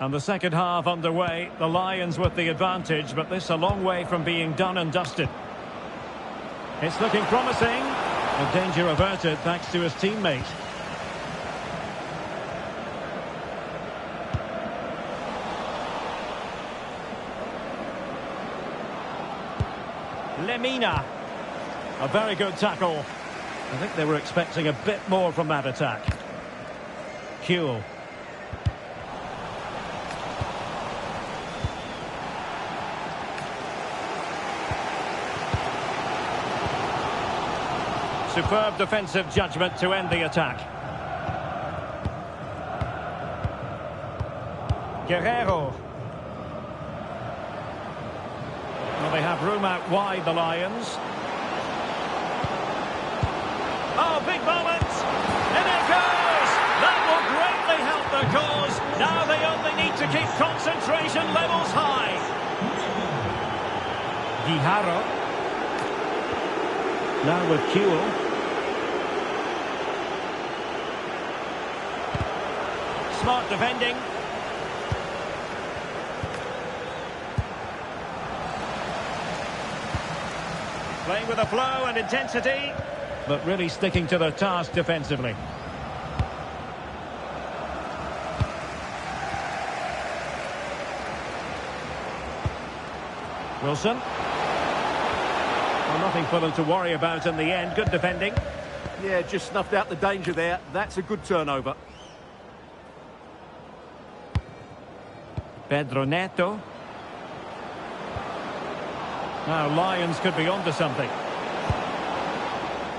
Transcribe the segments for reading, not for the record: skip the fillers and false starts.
And the second half underway. The Lions with the advantage, but this a long way from being done and dusted. It's looking promising. The danger averted thanks to his teammate. Lemina. A very good tackle. I think they were expecting a bit more from that attack. Huel. Superb defensive judgment to end the attack. Guerrero. Well, they have room out wide, the Lions. Oh, big moment! In it goes! That will greatly help their cause. Now they only need to keep concentration levels high. Guijarro. Now with Huel. Smart defending. Playing with a flow and intensity, but really sticking to their task defensively. Wilson. Well, nothing for them to worry about in the end. Good defending. Yeah, just snuffed out the danger there. That's a good turnover. Pedro Neto. Now Lions could be onto something.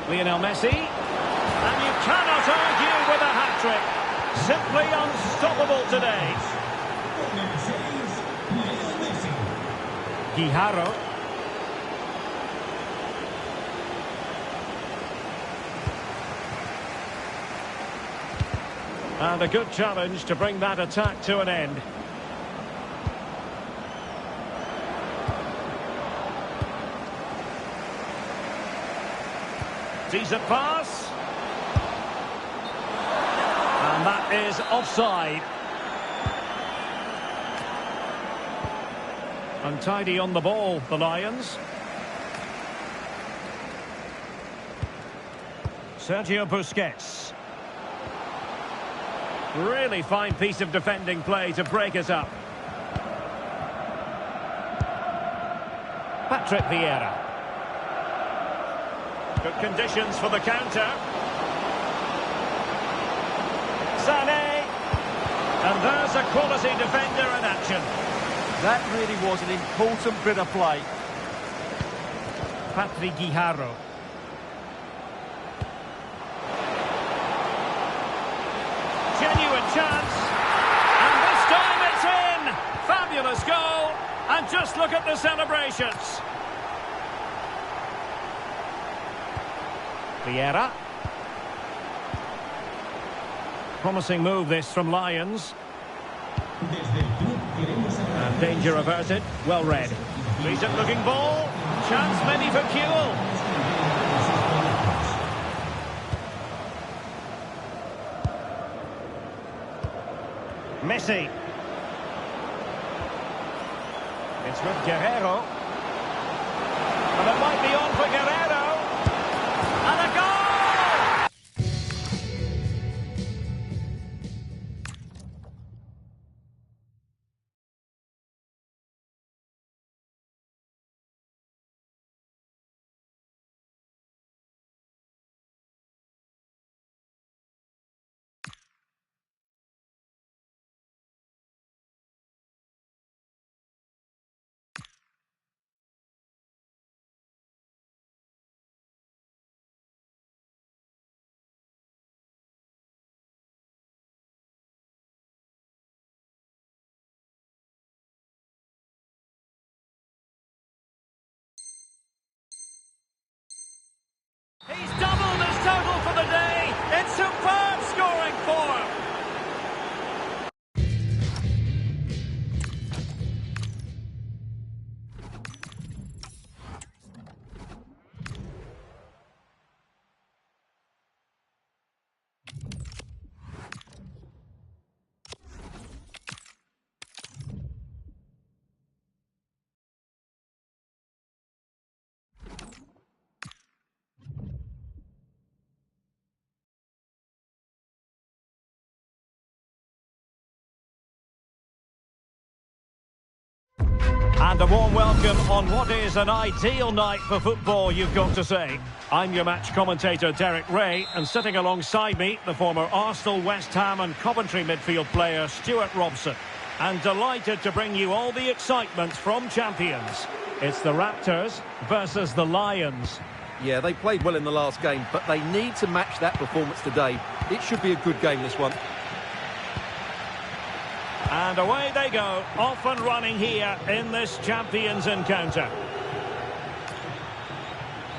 Lionel Messi. And you cannot argue with a hat-trick. Simply unstoppable today. Guijarro. And a good challenge to bring that attack to an end. Decent pass. And that is offside. Untidy on the ball, the Lions. Sergio Busquets. Really fine piece of defending play to break us up. Patrick Vieira. Good conditions for the counter. Sané. And there's a quality defender in action. That really was an important bit of play. Patrick Guijarro. Genuine chance. And this time it's in. Fabulous goal. And just look at the celebrations. Vieira. Promising move this from Lions. And danger averted. Well read. Decent looking ball. Chance maybe for Huel. Messi. It's with Guerrero. And it might be on for Guerrero. And a goal! He's doubled his total for the day. It's superb scoring form. And a warm welcome on what is an ideal night for football, you've got to say. I'm your match commentator, Derek Ray, and sitting alongside me, the former Arsenal, West Ham and Coventry midfield player, Stuart Robson. And delighted to bring you all the excitement from champions. It's the Raptors versus the Lions. Yeah, they played well in the last game, but they need to match that performance today. It should be a good game, this one. And away they go, off and running here in this champions encounter.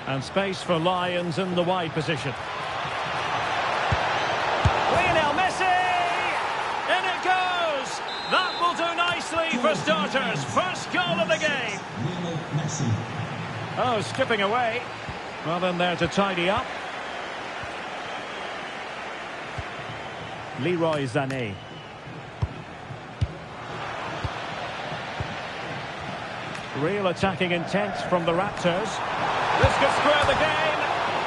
And space for Lions in the wide position. Lionel Messi! In it goes! That will do nicely for starters. First goal of the game. Oh, skipping away. Well, in there to tidy up. Leroy Sané. Real attacking intent from the Raptors. This could square the game.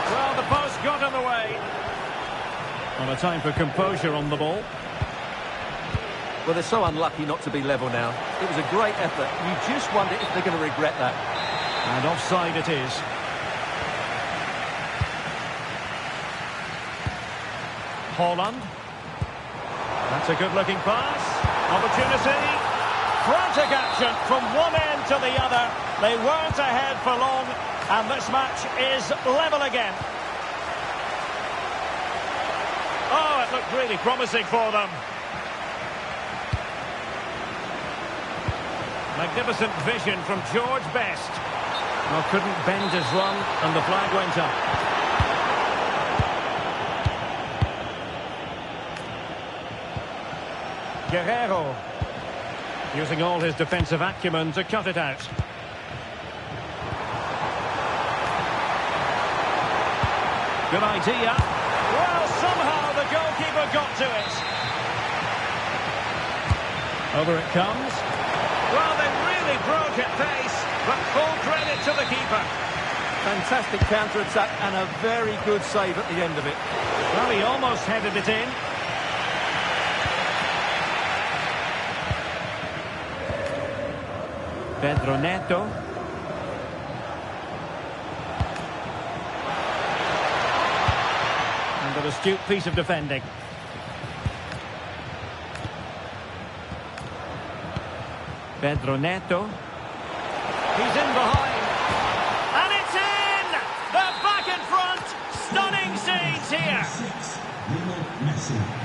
Well, the post got in the way. On a time for composure on the ball. Well, they're so unlucky not to be level now. It was a great effort. You just wonder if they're going to regret that. And offside it is. Haaland. That's a good-looking pass. Opportunity. Frantic action from one end to the other. They weren't ahead for long, and this match is level again. Oh, it looked really promising for them. Magnificent vision from George Best. Well, couldn't bend his run, and the flag went up. Guerrero. Using all his defensive acumen to cut it out. Good idea. Well, somehow the goalkeeper got to it. Over it comes. Well, they really broke at pace, but full credit to the keeper. Fantastic counter-attack and a very good save at the end of it. Well, he almost headed it in. Pedro Neto. And an astute piece of defending. Pedro Neto. He's in behind. And it's in! They're back in front! Stunning scenes here!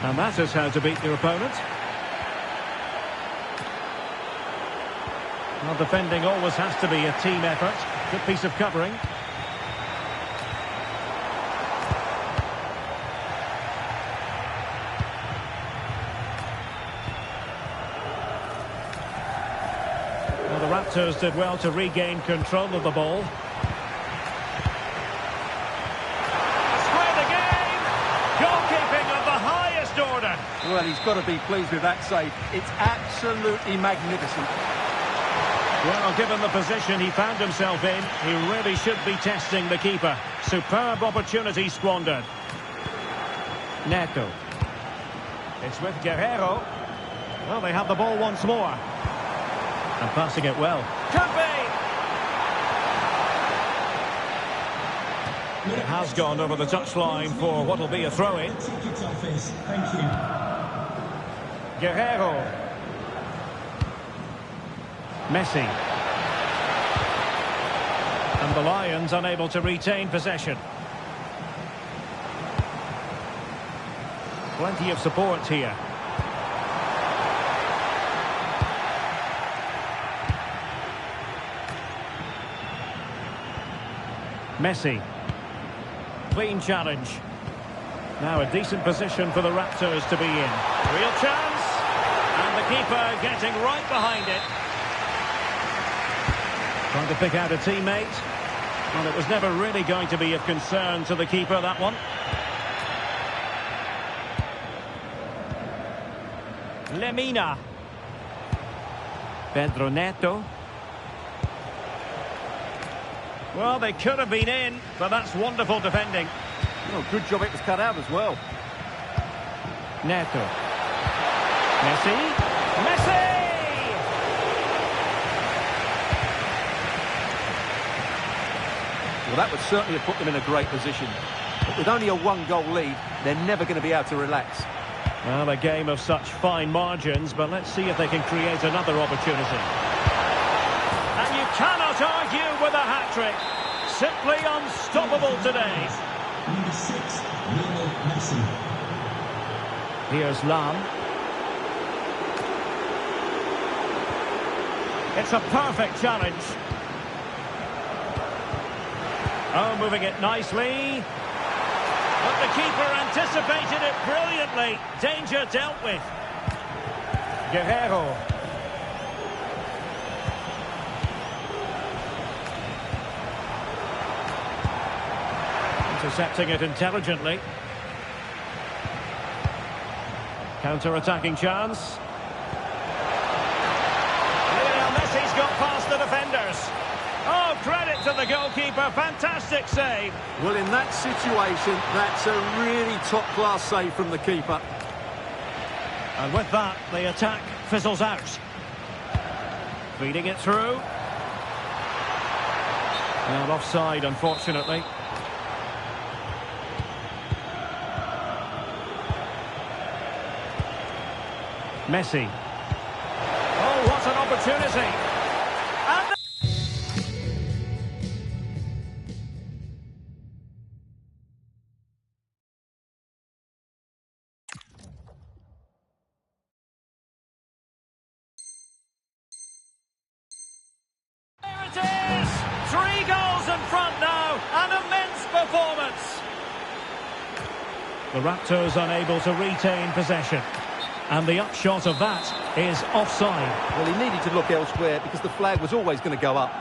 And that is how to beat your opponent. Well, defending always has to be a team effort. Good piece of covering. Well, the Raptors did well to regain control of the ball. Square the game! Goalkeeping of the highest order. Well, he's got to be pleased with that save. It's absolutely magnificent. Well, given the position he found himself in, he really should be testing the keeper. Superb opportunity squandered. Neto. It's with Guerrero. Well, they have the ball once more. And passing it well. Could be! It has gone over the touchline for what will be a throw-in. Thank you. Guerrero. Messi. And the Lions unable to retain possession. Plenty of support here. Messi. Clean challenge. Now a decent position for the Raptors to be in. Real chance. And the keeper getting right behind it. Trying to pick out a teammate. Well, it was never really going to be of concern to the keeper, that one. Lemina. Pedro Neto. Well, they could have been in, but that's wonderful defending. Oh, good job it was cut out as well. Neto. Messi. Messi! that would certainly have put them in a great position. But with only a one-goal lead, they're never going to be able to relax. Well, a game of such fine margins, but let's see if they can create another opportunity. And you cannot argue with a hat-trick. Simply unstoppable today. Number 6, Lionel Messi. Here's Lam. It's a perfect challenge. Oh, moving it nicely. But the keeper anticipated it brilliantly. Danger dealt with. Guerrero. Intercepting it intelligently. Counter-attacking chance. Lionel Messi's got past the defenders. Oh, credit to the goalkeeper. Fantastic save. Well, in that situation, that's a really top-class save from the keeper. And with that, the attack fizzles out. Feeding it through. And offside, unfortunately. Messi. Oh, what an opportunity. And there it is! 3 goals in front now. An immense performance. The Raptors unable to retain possession. And the upshot of that is offside. Well, he needed to look elsewhere because the flag was always going to go up.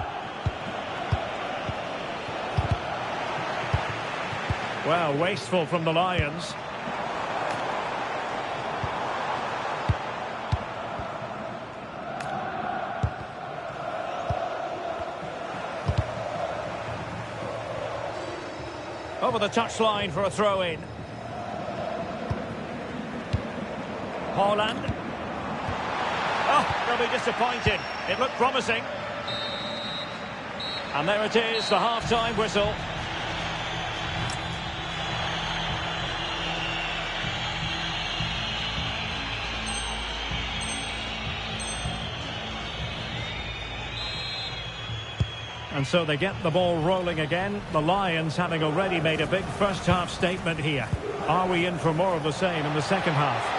Well, wasteful from the Lions. Over the touchline for a throw-in. Holland. Oh, they'll be disappointed. It looked promising. And there it is, the half-time whistle. And so they get the ball rolling again. The Lions having already made a big first-half statement here. Are we in for more of the same in the second half?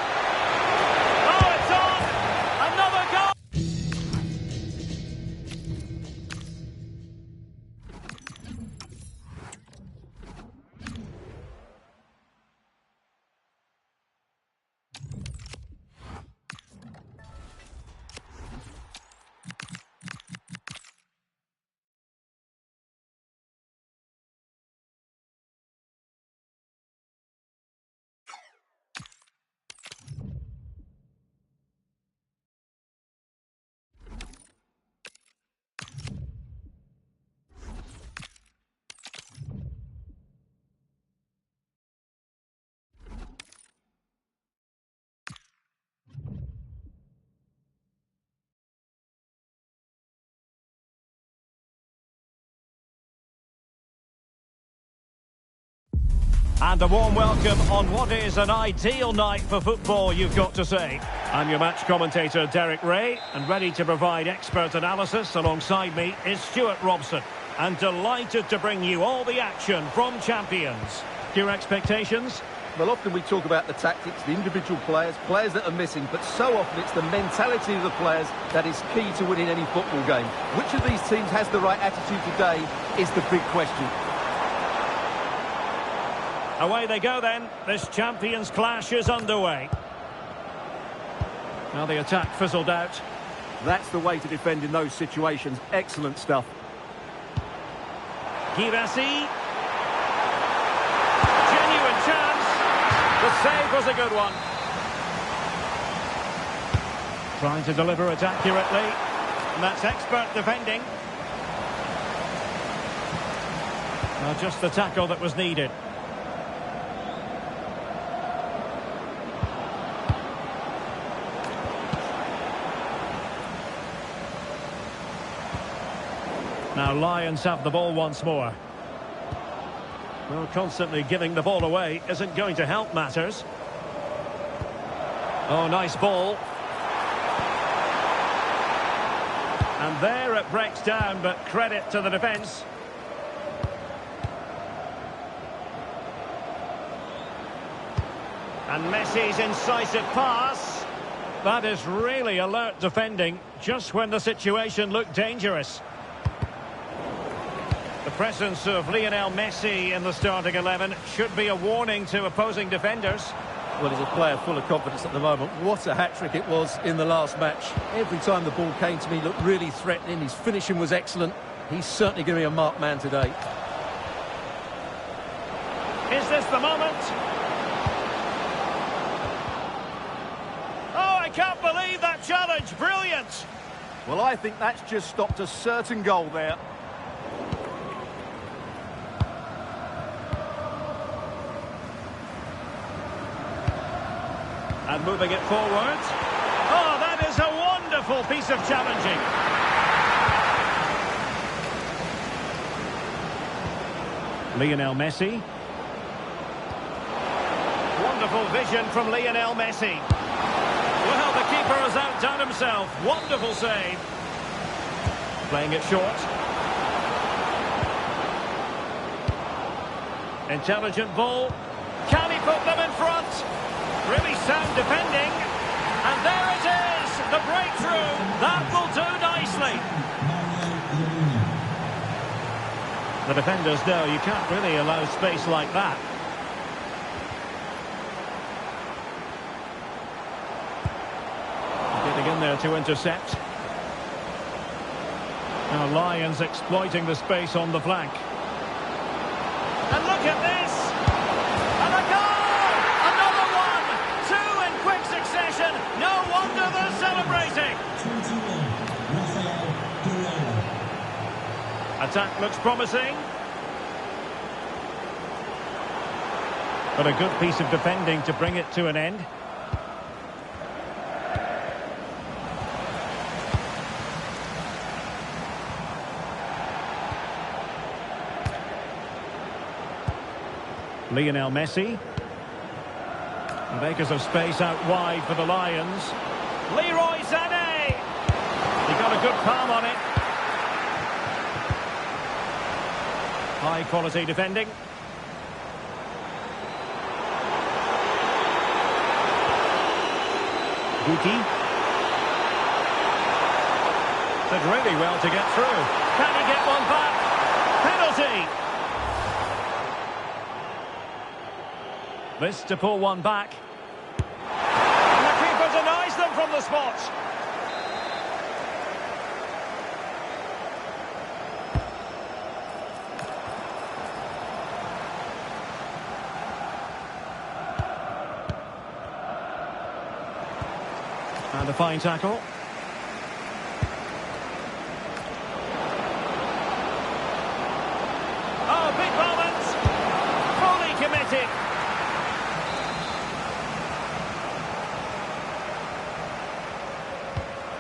And a warm welcome on what is an ideal night for football, you've got to say. I'm your match commentator, Derek Ray, and ready to provide expert analysis alongside me is Stuart Robson. And delighted to bring you all the action from champions. Your expectations? Well, often we talk about the tactics, the individual players, players that are missing, but so often it's the mentality of the players that is key to winning any football game. Which of these teams has the right attitude today is the big question. Away they go then. This champions clash is underway. Now the attack fizzled out. That's the way to defend in those situations. Excellent stuff. Girassi. Genuine chance. The save was a good one. Trying to deliver it accurately. And that's expert defending. Well, just the tackle that was needed. Now Lions have the ball once more. Well, constantly giving the ball away isn't going to help matters. Oh, nice ball. And there it breaks down, but credit to the defence. And Messi's incisive pass. That is really alert defending, just when the situation looked dangerous. The presence of Lionel Messi in the starting 11 should be a warning to opposing defenders. Well, he's a player full of confidence at the moment. What a hat-trick it was in the last match. Every time the ball came to me, he looked really threatening. His finishing was excellent. He's certainly going to be a marked man today. Is this the moment? Oh, I can't believe that challenge. Brilliant. Well, I think that's just stopped a certain goal there. And moving it forward. Oh, that is a wonderful piece of challenging. Lionel Messi. Wonderful vision from Lionel Messi. Well, the keeper has outdone himself. Wonderful save. Playing it short. Intelligent ball. Can he put them in front? Really sound defending. And there it is, the breakthrough. That will do nicely. The defenders know you can't really allow space like that. Getting in there to intercept. Now Lions exploiting the space on the flank. And look at this. And a goal! Another one! Two in quick succession. No wonder they're celebrating. 21, Rafael Guerreiro. Attack looks promising. But a good piece of defending to bring it to an end. Lionel Messi. And acres of space out wide for the Lions. Leroy Sané. He got a good palm on it. High quality defending. Guti. Did really well to get through. Can he get one back? Penalty! This to pull one back. And the keeper denies them from the spot. And a fine tackle. Oh, big moment. Fully committed.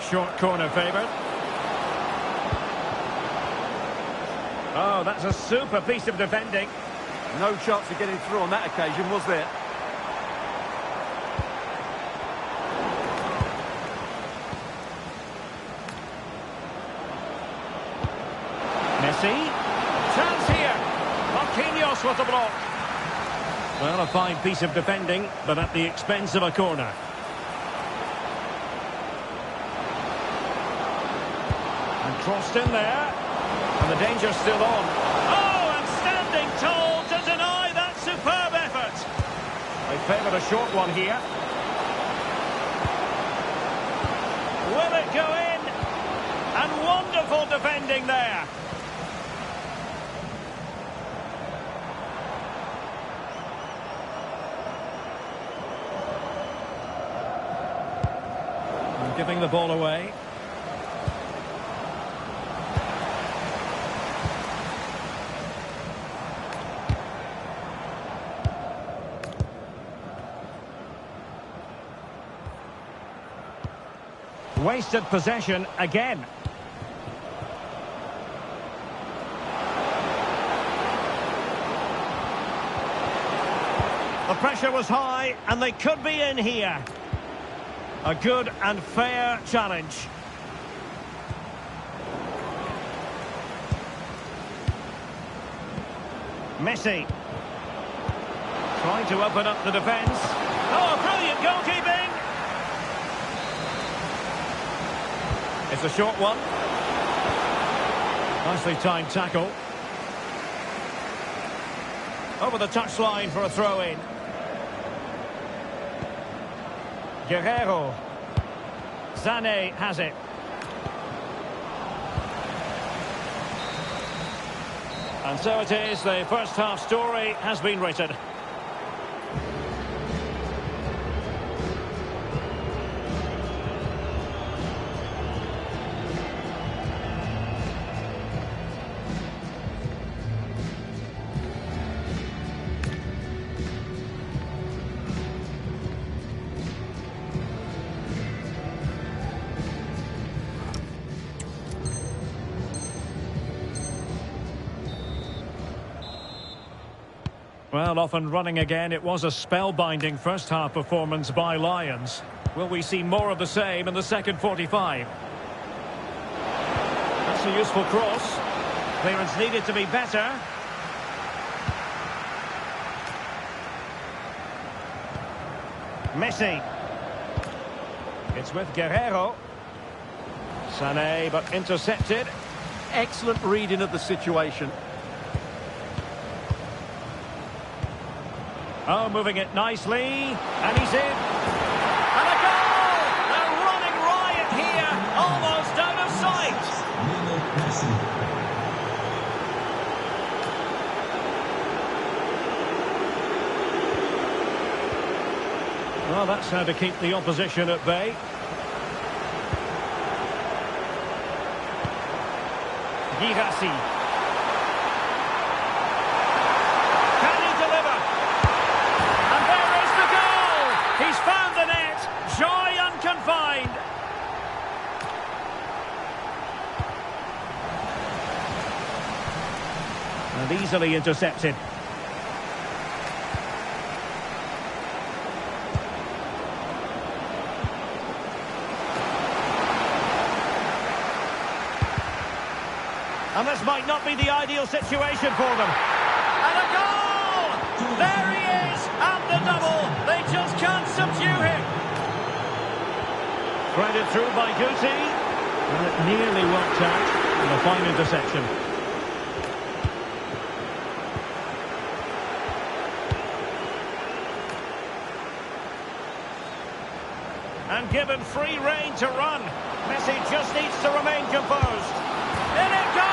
Short corner favoured. Oh, that's a super piece of defending. No chance of getting through on that occasion, was there? Messi. Chance here. Marquinhos with the block. Well, a fine piece of defending, but at the expense of a corner. Crossed in there, and the danger's still on. Oh, and standing tall to deny that superb effort. They favoured a short one here. Will it go in? And wonderful defending there. And giving the ball away. Wasted possession again. The pressure was high, and they could be in here. A good and fair challenge. Messi. Trying to open up the defence. Oh, brilliant goalkeeping! It's a short one. Nicely timed tackle. Over the touchline for a throw-in. Guerrero. Sané has it. And so it is, the first half story has been written. Well, off and running again. It was a spellbinding first-half performance by Lions. Will we see more of the same in the second 45? That's a useful cross. Clearance needed to be better. Messi. It's with Guerrero. Sané, but intercepted. Excellent reading of the situation. Oh, moving it nicely, and he's in. And a goal! They're running riot here, almost out of sight. Well, that's how to keep the opposition at bay. Girassi. He's found the net. Joy unconfined. And easily intercepted. And this might not be the ideal situation for them. And a goal! There he is! And the double! They just can't subdue him. Threaded through by Guti. And it nearly worked out. And a fine interception. And given free rein to run. Messi just needs to remain composed. In it goes!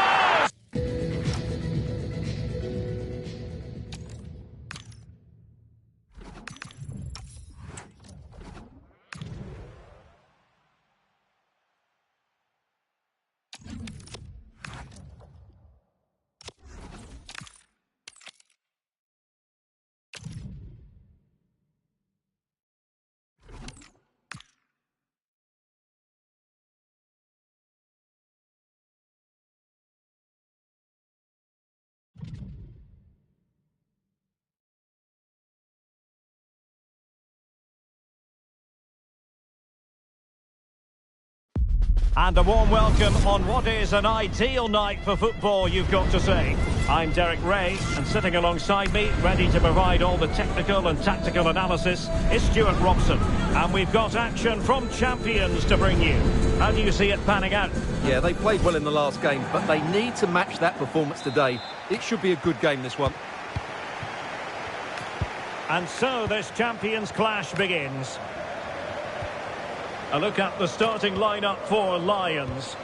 And a warm welcome on what is an ideal night for football, you've got to say. I'm Derek Ray, and sitting alongside me, ready to provide all the technical and tactical analysis, is Stuart Robson. And we've got action from champions to bring you. How do you see it panning out? Yeah, they played well in the last game, but they need to match that performance today. It should be a good game, this one. And so this champions clash begins. A look at the starting lineup for Lions.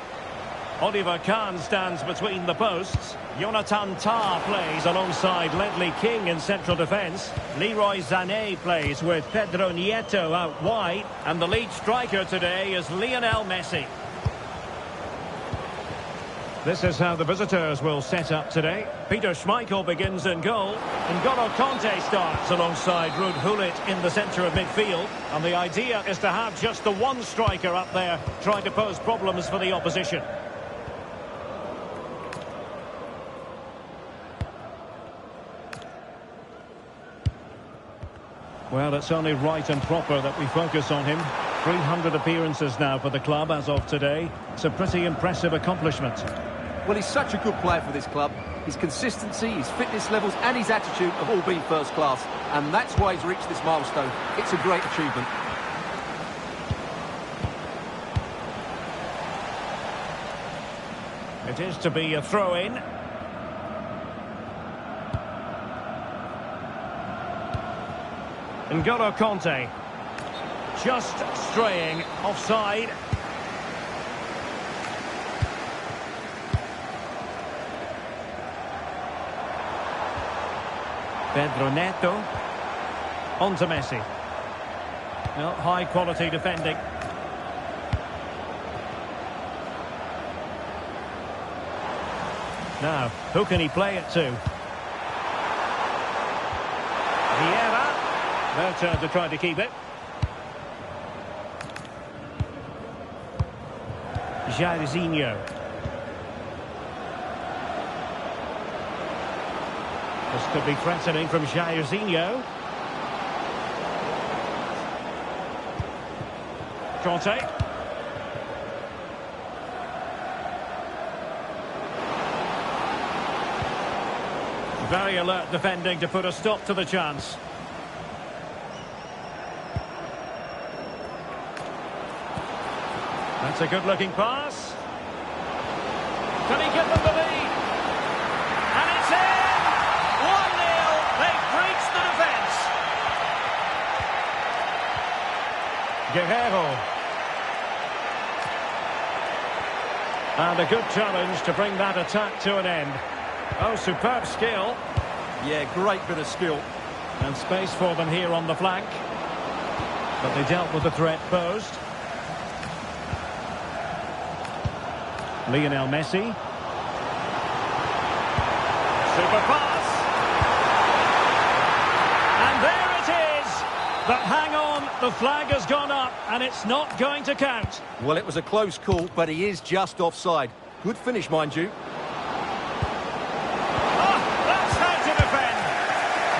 Oliver Kahn stands between the posts. Jonathan Tah plays alongside Ledley King in central defence. Leroy Sané plays with Pedro Nieto out wide. And the lead striker today is Lionel Messi. This is how the visitors will set up today. Peter Schmeichel begins in goal. N'Golo Kanté starts alongside Ruud Gullit in the centre of midfield. And the idea is to have just the one striker up there trying to pose problems for the opposition. Well, it's only right and proper that we focus on him. 300 appearances now for the club as of today. It's a pretty impressive accomplishment. Well, he's such a good player for this club. His consistency, his fitness levels and his attitude have all been first class. And that's why he's reached this milestone. It's a great achievement. It is to be a throw-in. N'Golo Kanté. Just straying offside. Pedro Neto. On to Messi. Well, high quality defending. Now, who can he play it to? Vieira. Their turn to try to keep it. Jairzinho. This could be threatening from Jairzinho. Kanté. Very alert defending to put a stop to the chance. That's a good-looking pass. Can he give them the lead? And it's in! 1-0. They've breached the defence. Guerrero. And a good challenge to bring that attack to an end. Oh, superb skill. Yeah, great bit of skill. And space for them here on the flank. But they dealt with the threat posed. Lionel Messi. Super pass. And there it is. But hang on, the flag has gone up and it's not going to count. Well, it was a close call, but he is just offside. Good finish, mind you. That's how to defend.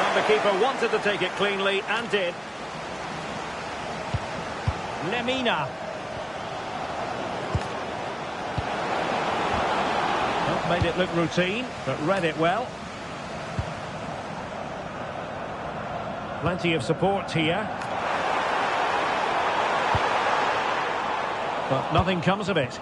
And the keeper wanted to take it cleanly and did. Lemina. Made it look routine, but read it well. Plenty of support here. But nothing comes of it.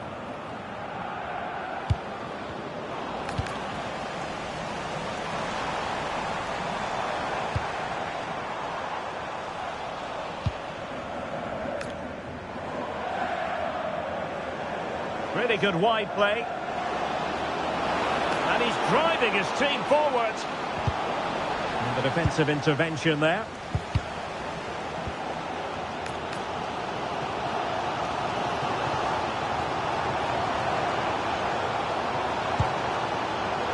Really good wide play. And he's driving his team forward. And the defensive intervention there.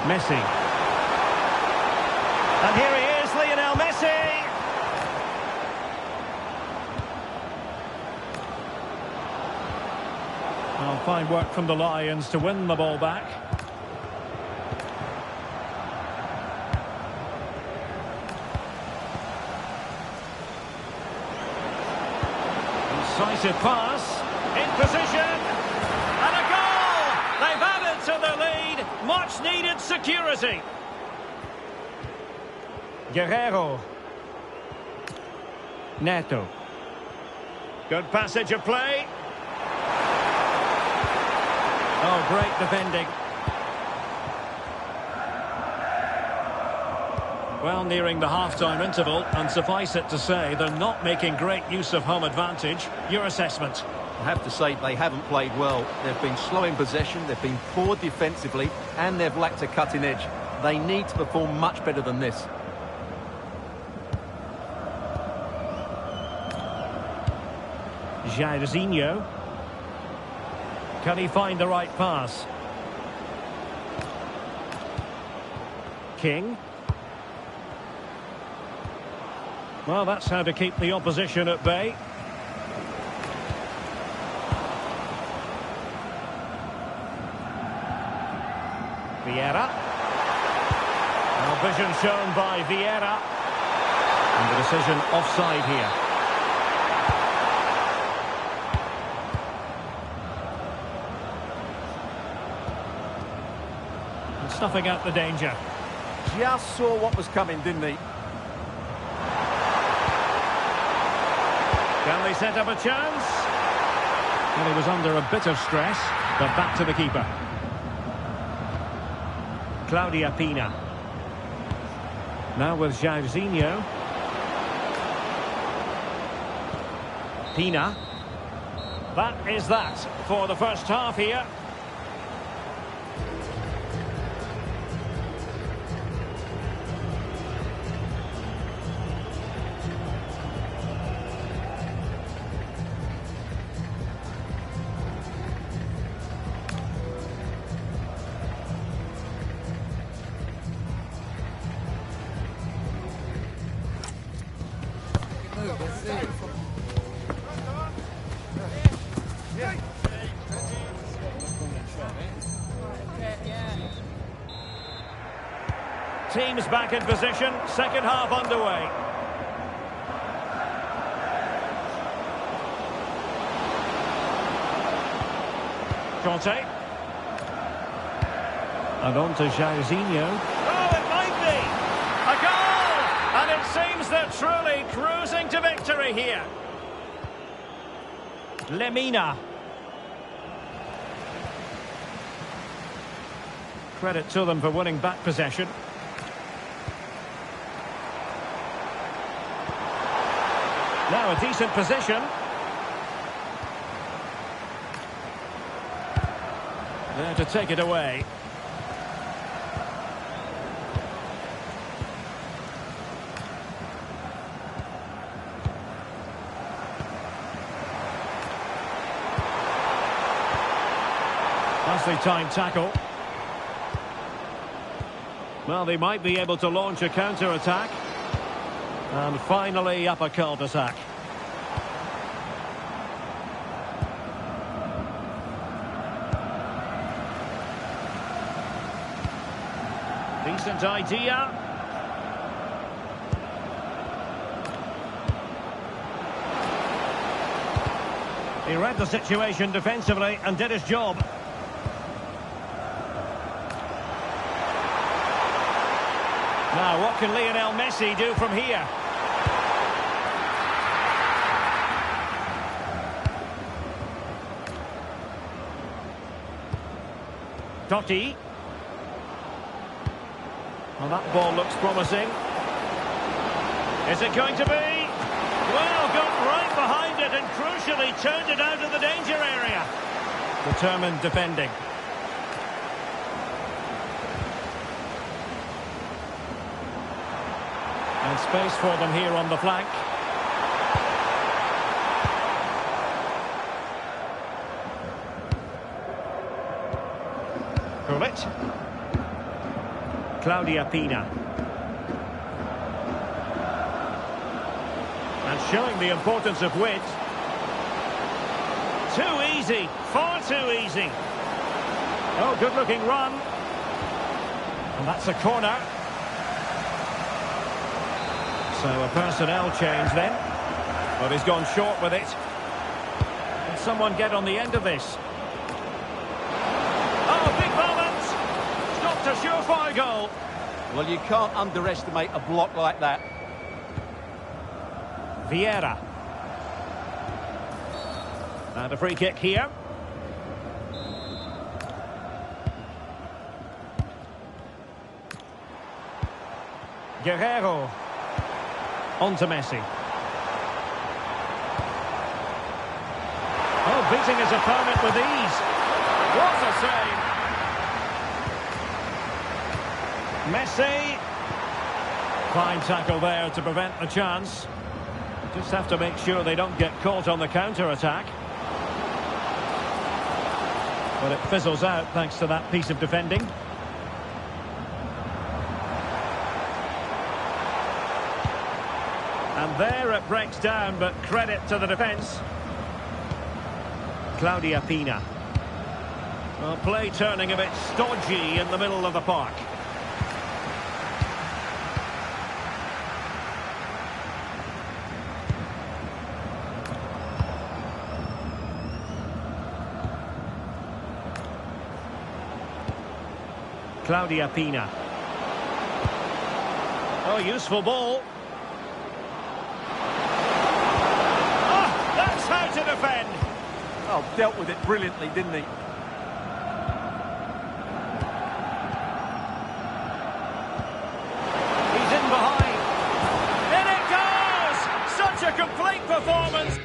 Messi. And here he is, Lionel Messi. Well, fine work from the Lions to win the ball back. Decisive pass, in position, and a goal! They've added to the lead, much needed security. Guerrero. Neto. Good passage of play. Oh, great defending. Well, nearing the half-time interval, and suffice it to say, they're not making great use of home advantage. Your assessment? I have to say they haven't played well. They've been slow in possession, they've been poor defensively, and they've lacked a cutting edge. They need to perform much better than this. Jairzinho. Can he find the right pass? King. Well, that's how to keep the opposition at bay. Vieira. Well, vision shown by Vieira. And the decision offside here. And snuffing out the danger. Just saw what was coming, didn't he? Can they set up a chance? Well, he was under a bit of stress, but back to the keeper. Claudia Pina. Now with Jairzinho. Pina. That is that for the first half here. Teams back in position, second half underway. Conte. And on to Jairzinho. Oh, it might be! A goal! And it seems they're truly cruising to victory here. Lemina. Credit to them for winning back possession. Now a decent position. There to take it away. Nicely timed tackle. Well, they might be able to launch a counter-attack. And finally up a cul-de-sac. Decent idea. He read the situation defensively and did his job. Now, what can Lionel Messi do from here? Totti. Well, that ball looks promising. Is it going to be? Well, got right behind it and crucially turned it out of the danger area. Determined defending. And space for them here on the flank. Krullit. Claudia Pina. And showing the importance of width. Too easy, far too easy. Oh, good looking run. And that's a corner. So a personnel change then. But he's gone short with it. Can someone get on the end of this? Oh, big moment! Stopped a surefire goal. Well, you can't underestimate a block like that. Vieira. And a free kick here. Guerrero. On to Messi. Oh, beating his opponent with ease. What a save. Messi. Fine tackle there to prevent the chance. Just have to make sure they don't get caught on the counter-attack. But it fizzles out thanks to that piece of defending. And there it breaks down, but credit to the defence. Claudia Pina. Well, play turning a bit stodgy in the middle of the park. Claudia Pina. Oh, useful ball. Oh, that's how to defend. Oh, dealt with it brilliantly, didn't he? He's in behind. In it goes! Such a complete performance.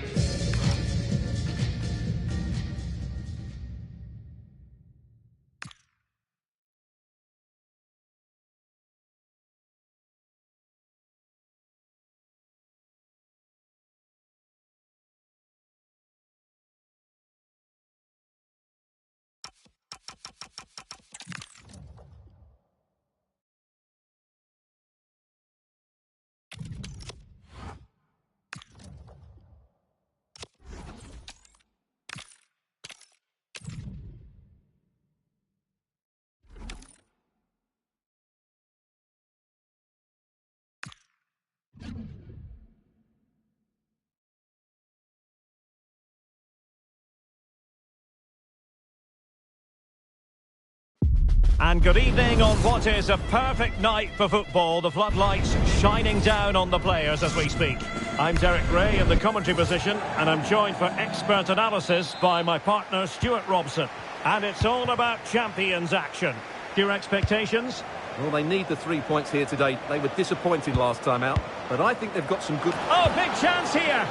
And good evening on what is a perfect night for football. The floodlights shining down on the players as we speak. I'm Derek Ray in the commentary position, and I'm joined for expert analysis by my partner Stuart Robson. And it's all about champions action. Your expectations? Well, they need the 3 points here today. They were disappointing last time out, but I think they've got some good... Oh, big chance here!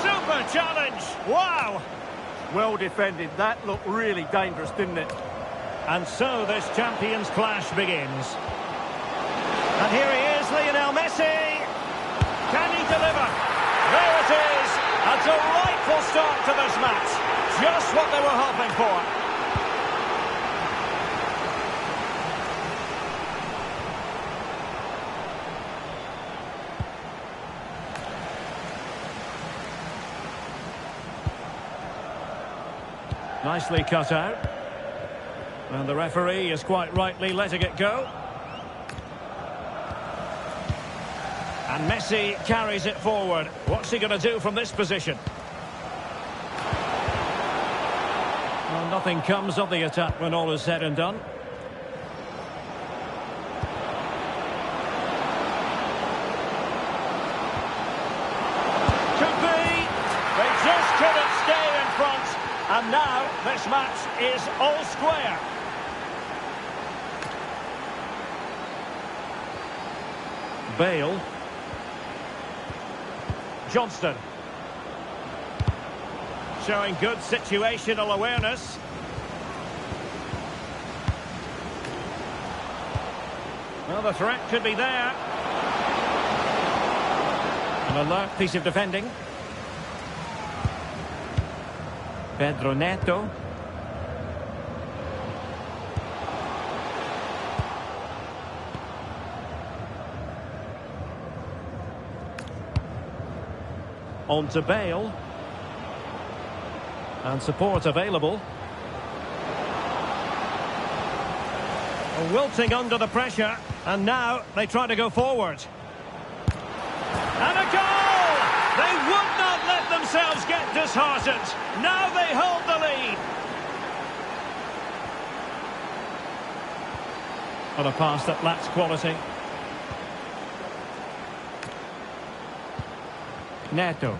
Super challenge! Wow! Well defended. That looked really dangerous, didn't it? And so this champions clash begins. And here he is, Lionel Messi. Can he deliver? There it is. A delightful start to this match. Just what they were hoping for. Nicely cut out. And the referee is quite rightly letting it go. And Messi carries it forward. What's he going to do from this position? Well, nothing comes of the attack when all is said and done. Could be. They just couldn't stay in front. And now this match is all square. Bale. Johnston. Showing good situational awareness. Well, the threat could be there. An alert piece of defending. Pedro Neto. On to Bale. And support available. Wilting under the pressure. And now they try to go forward. And a goal! They would not let themselves get disheartened. Now they hold the lead. On a pass that lacks quality. Neto.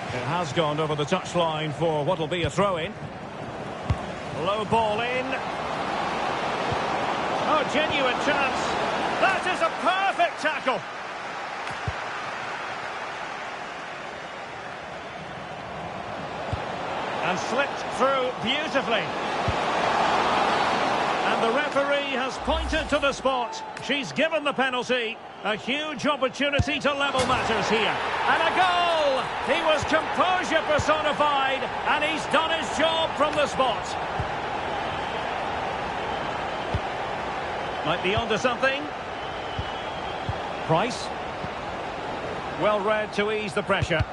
It has gone over the touchline for what will be a throw-in. Low ball in. Oh, genuine chance. That is a perfect tackle. And slipped through beautifully. And the referee has pointed to the spot. She's given the penalty. A huge opportunity to level matters here. And a goal! He was composure personified, and he's done his job from the spot. Might be onto something. Price. Well read to ease the pressure.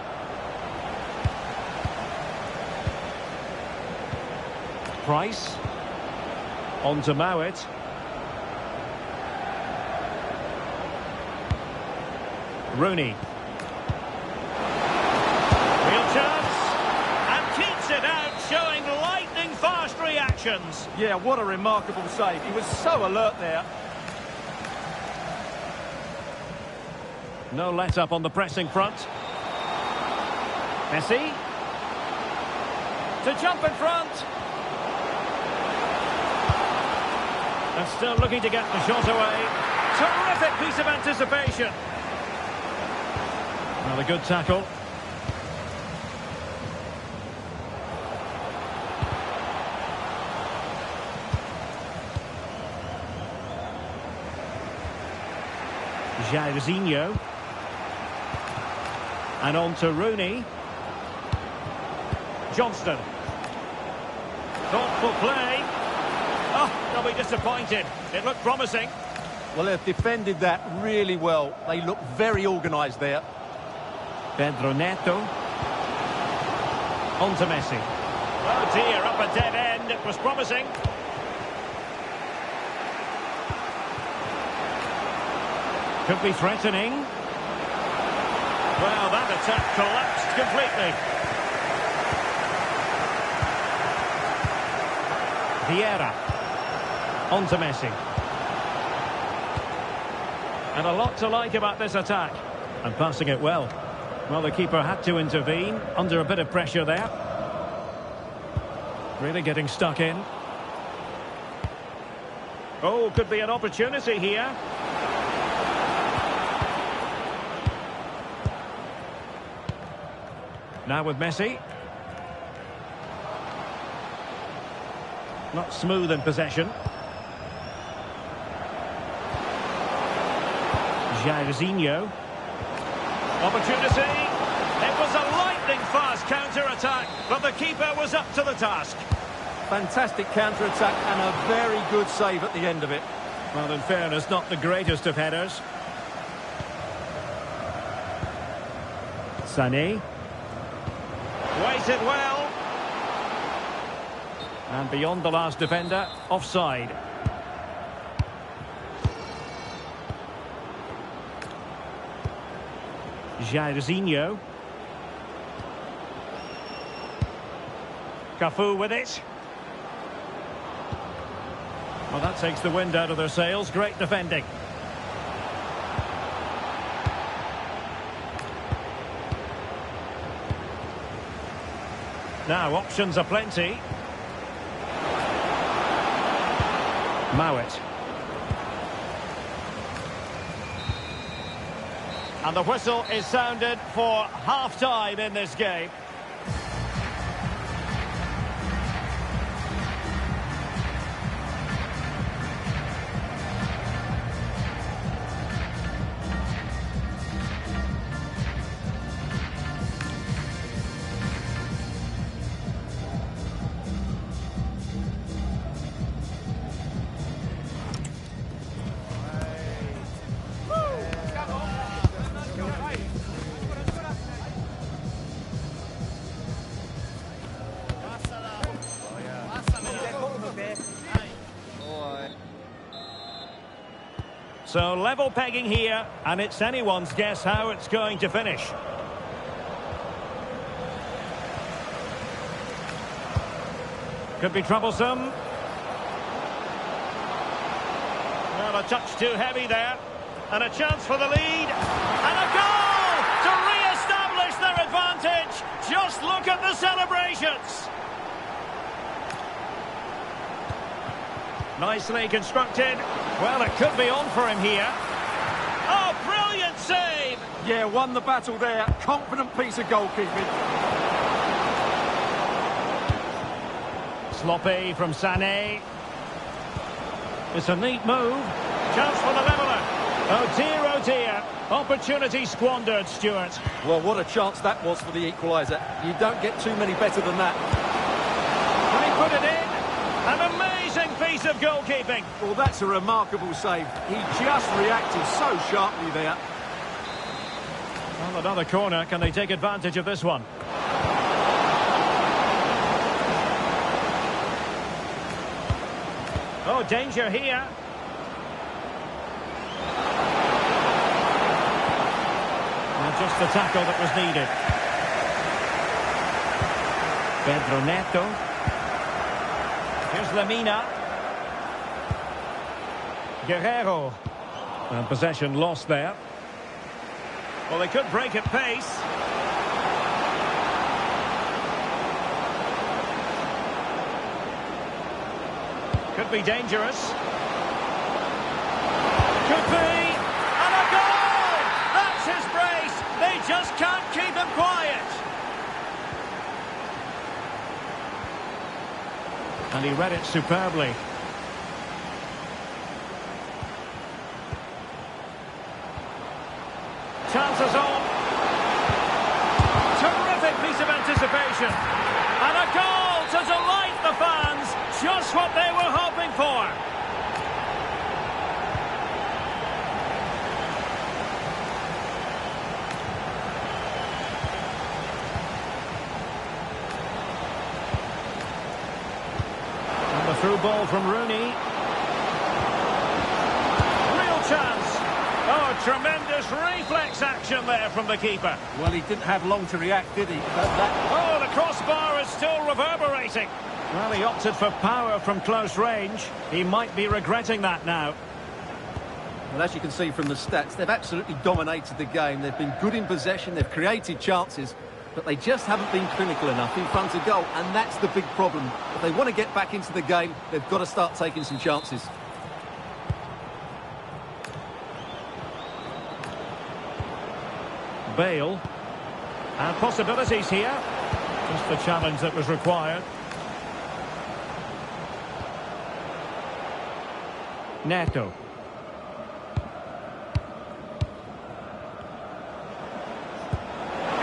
Price. On to Mowat. Rooney. Real chance. And keeps it out, showing lightning-fast reactions. Yeah, what a remarkable save. He was so alert there. No let-up on the pressing front. Messi. To jump in front. And still looking to get the shot away. Terrific piece of anticipation. Another good tackle. Jairzinho. And on to Rooney. Johnston. Thoughtful play. Oh, they'll be disappointed. It looked promising. Well, they've defended that really well. They look very organised there. Pedro Neto. On to Messi. Oh dear, up a dead end. It was promising. Could be threatening. Well, that attack collapsed completely. Vieira. On to Messi. And a lot to like about this attack. And passing it well. Well, the keeper had to intervene under a bit of pressure there. Really getting stuck in. Oh, could be an opportunity here. Now with Messi. Not smooth in possession. Jairzinho. Opportunity. It was a lightning-fast counter-attack, but the keeper was up to the task. Fantastic counter-attack and a very good save at the end of it. Well, in fairness, not the greatest of headers. Sané. Waited well. And beyond the last defender, offside. Jairzinho. Cafu with it. Well, that takes the wind out of their sails. Great defending. Now, options are plenty. Mowat. And the whistle is sounded for half-time in this game. So level pegging here, and it's anyone's guess how it's going to finish. Could be troublesome. Well, a touch too heavy there. And a chance for the lead. And a goal to re-establish their advantage. Just look at the celebrations. Nicely constructed. Well, it could be on for him here. Oh, brilliant save! Yeah, won the battle there. Confident piece of goalkeeping. Sloppy from Sané. It's a neat move. Chance for the leveller. Oh dear. Opportunity squandered, Stuart. Well, what a chance that was for the equaliser. You don't get too many better than that. Can he put it in? An amazing piece of goalkeeping. Well, that's a remarkable save. He just reacted so sharply there. Well, another corner. Can they take advantage of this one? Oh, danger here. just the tackle that was needed. Pedro Neto. Here's Lamina. Guerrero. And possession lost there. Well, they could break at pace. Could be dangerous. Could be. And a goal! That's his brace. They just can't keep him quiet. And he read it superbly. Chances on. Terrific piece of anticipation. And a goal to delight the fans. Just what they were hoping for. And the through ball from Rooney. Real chance. Oh, tremendous reflex action there from the keeper. Well, he didn't have long to react, did he? Oh, the crossbar is still reverberating. Well, he opted for power from close range. He might be regretting that now. Well, as you can see from the stats, they've absolutely dominated the game. They've been good in possession, they've created chances, but they just haven't been clinical enough in front of goal, and that's the big problem. If they want to get back into the game, they've got to start taking some chances. Bale. And possibilities here. Just the challenge that was required. Neto.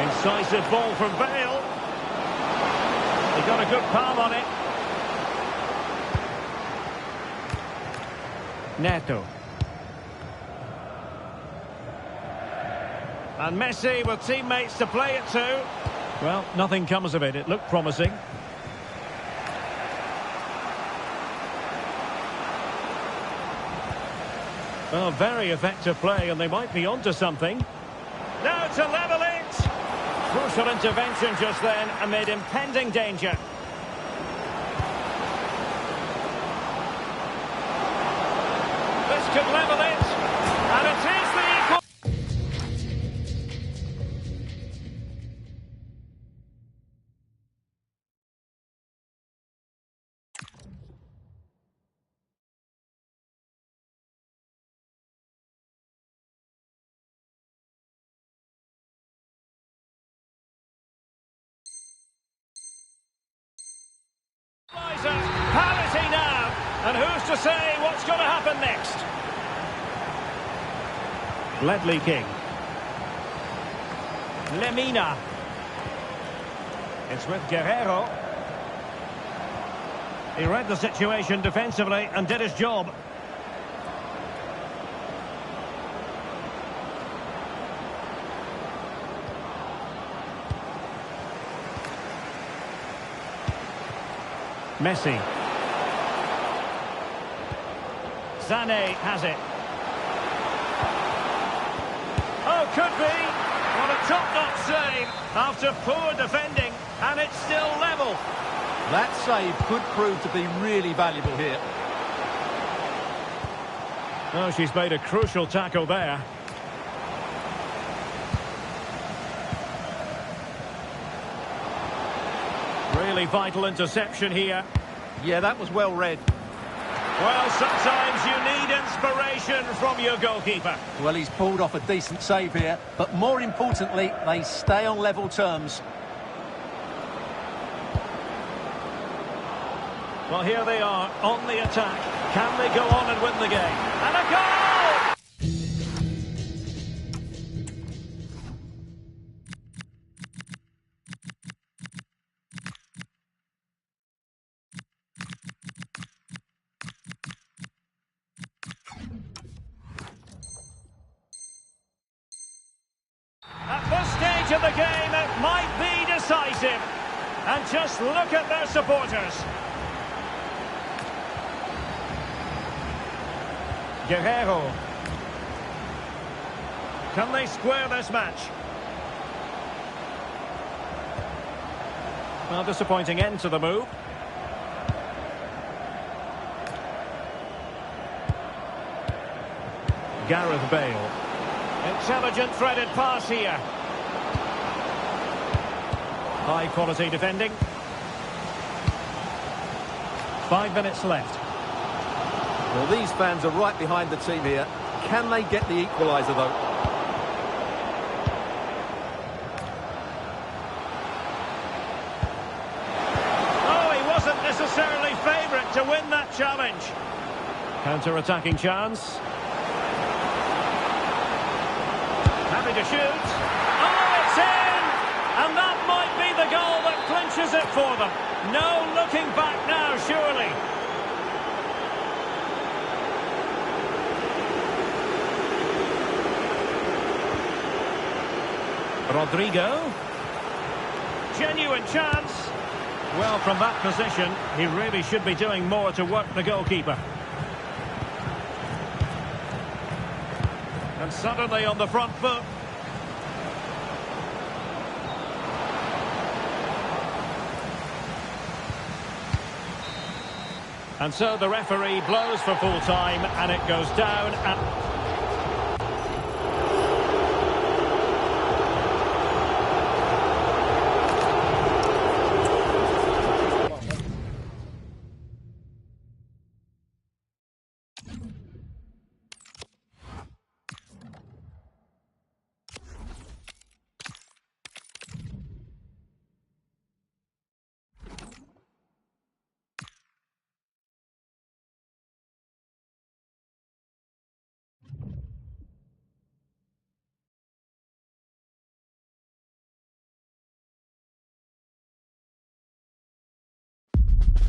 Incisive ball from Bale. He got a good palm on it. Neto. And Messi with teammates to play it to. Well, nothing comes of it. It looked promising. Oh, very effective play, and they might be onto something. Now to level it. Crucial intervention just then amid impending danger. This could level it. And it is the equal. Parity now, and who's to say what's going to happen next? Ledley King. Lemina. It's with Guerrero. He read the situation defensively and did his job. Messi. Sané has it. Oh, could be. What a top-notch save after poor defending, and it's still level. That save could prove to be really valuable here. Oh, she's made a crucial tackle there. Really vital interception here. Yeah, that was well read. Well, sometimes you need inspiration from your goalkeeper. Well, he's pulled off a decent save here, but more importantly, they stay on level terms. Well, here they are on the attack. Can they go on and win the game? And a goal! At this stage of the game, it might be decisive. And just look at their supporters. Guerrero. Can they square this match? Well, disappointing end to the move. Gareth Bale. Intelligent threaded pass here. High quality defending. 5 minutes left. Well, these fans are right behind the team here. Can they get the equaliser, though? Oh, he wasn't necessarily favourite to win that challenge. Counter-attacking chance. Happy to shoot. Oh, it's in! And that might be the goal that clinches it for them. No looking back now, surely. Rodrigo. Genuine chance. Well, from that position, he really should be doing more to work the goalkeeper. And suddenly on the front foot. And so the referee blows for full time, and it goes down and...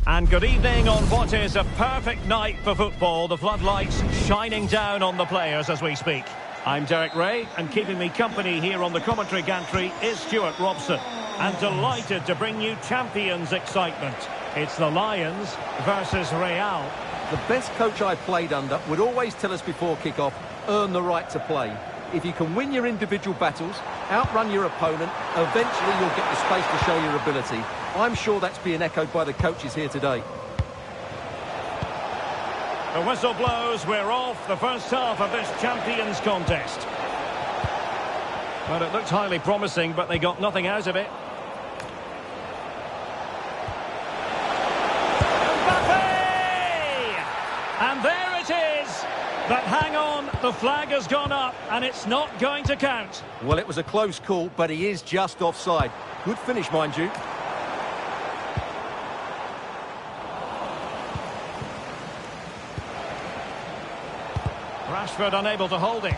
And good evening on what is a perfect night for football. The floodlights shining down on the players as we speak. I'm Derek Ray, and keeping me company here on the commentary gantry is Stuart Robson. And delighted to bring you champions excitement. It's the Lions versus Real. The best coach I played under would always tell us before kick-off, earn the right to play. If you can win your individual battles, outrun your opponent, eventually you'll get the space to show your ability. I'm sure that's being echoed by the coaches here today. The whistle blows, we're off the first half of this Champions contest. Well, it looked highly promising, but they got nothing out of it. Mbappe! And there it is! But hang on, the flag has gone up, and it's not going to count. Well, it was a close call, but he is just offside. Good finish, mind you. Rashford unable to hold it.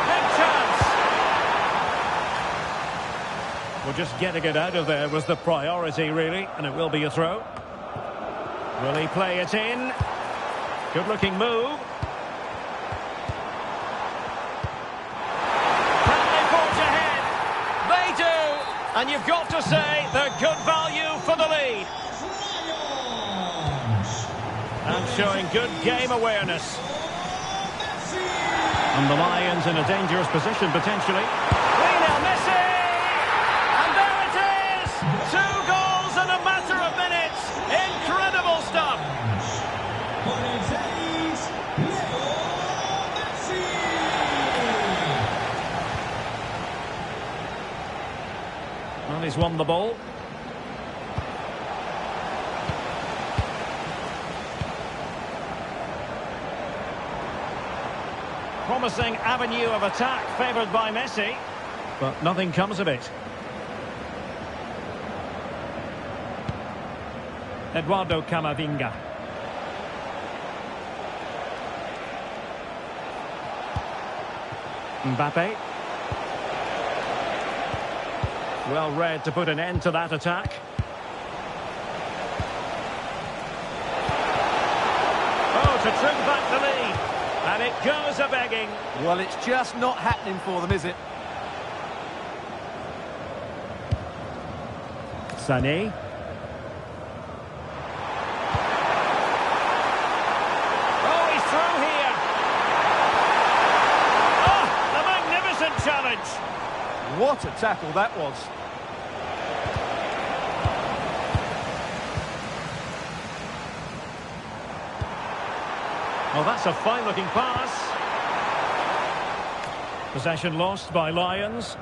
Big chance! Well, just getting it out of there was the priority, really, and it will be a throw. Will he play it in? Good-looking move. Can they forge ahead? They do! And you've got to say they're good value for the lead. And showing good game awareness. And the Lions in a dangerous position, potentially. Lionel Messi! And there it is! 2 goals in a matter of minutes! Incredible stuff! Well, he's won the ball. Promising avenue of attack favoured by Messi, but nothing comes of it. Eduardo Camavinga. Mbappe. Well read to put an end to that attack. Oh, to trim back the lead. And it goes a-begging. Well, it's just not happening for them, is it? Sané. Oh, he's through here. Oh, challenge. What a tackle that was. Well, that's a fine-looking pass. Possession lost by Lions.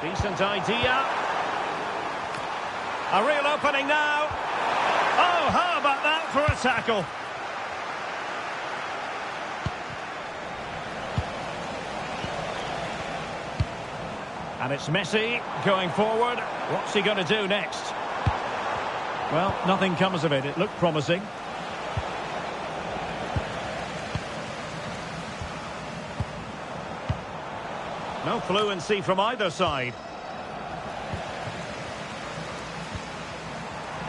Decent idea. A real opening now. Oh, how about that for a tackle? And it's Messi going forward. What's he going to do next? Well, nothing comes of it. It looked promising. No fluency from either side.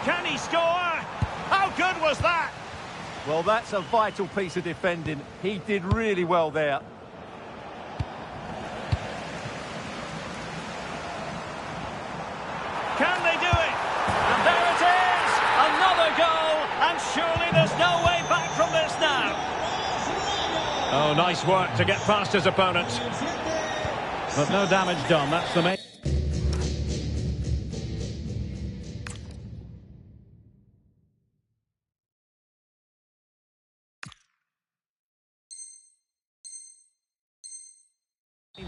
Can he score? How good was that? Well, that's a vital piece of defending. He did really well there. Can they do it? And there it is! Another goal! And surely there's no way back from this now. Oh, nice work to get past his opponent. But no damage done, that's the main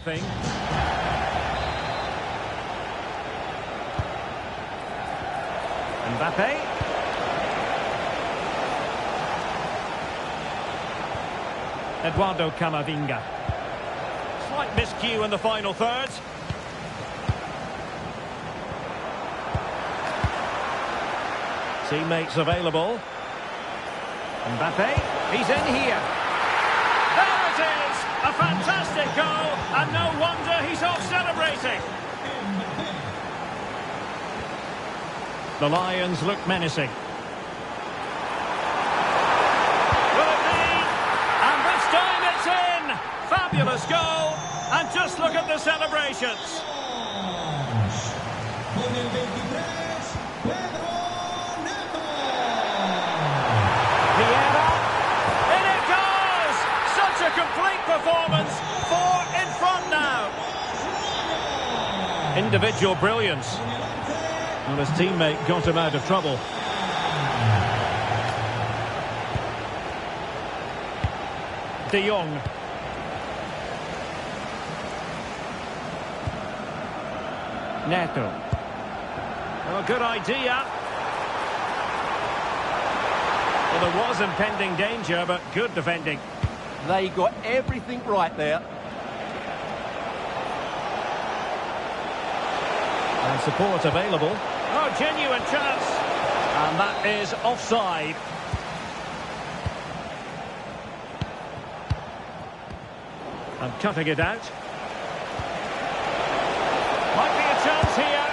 thing. Mbappe. Eduardo Camavinga. Slight miscue in the final third. Teammates available. Mbappe. He's in here. There it is! A fantastic goal, and no wonder he's off celebrating. The Lions look menacing. Will it be? And this time it's in! Fabulous goal, and just look at the celebrations. Vieira, in it goes! Such a complete performance, 4 in front now. Individual brilliance. Well, his teammate got him out of trouble. De Jong. Neto. Oh, good idea. Well, there was impending danger, but good defending. They got everything right there. And support available. Oh, genuine chance. And that is offside. And cutting it out. Might be a chance here.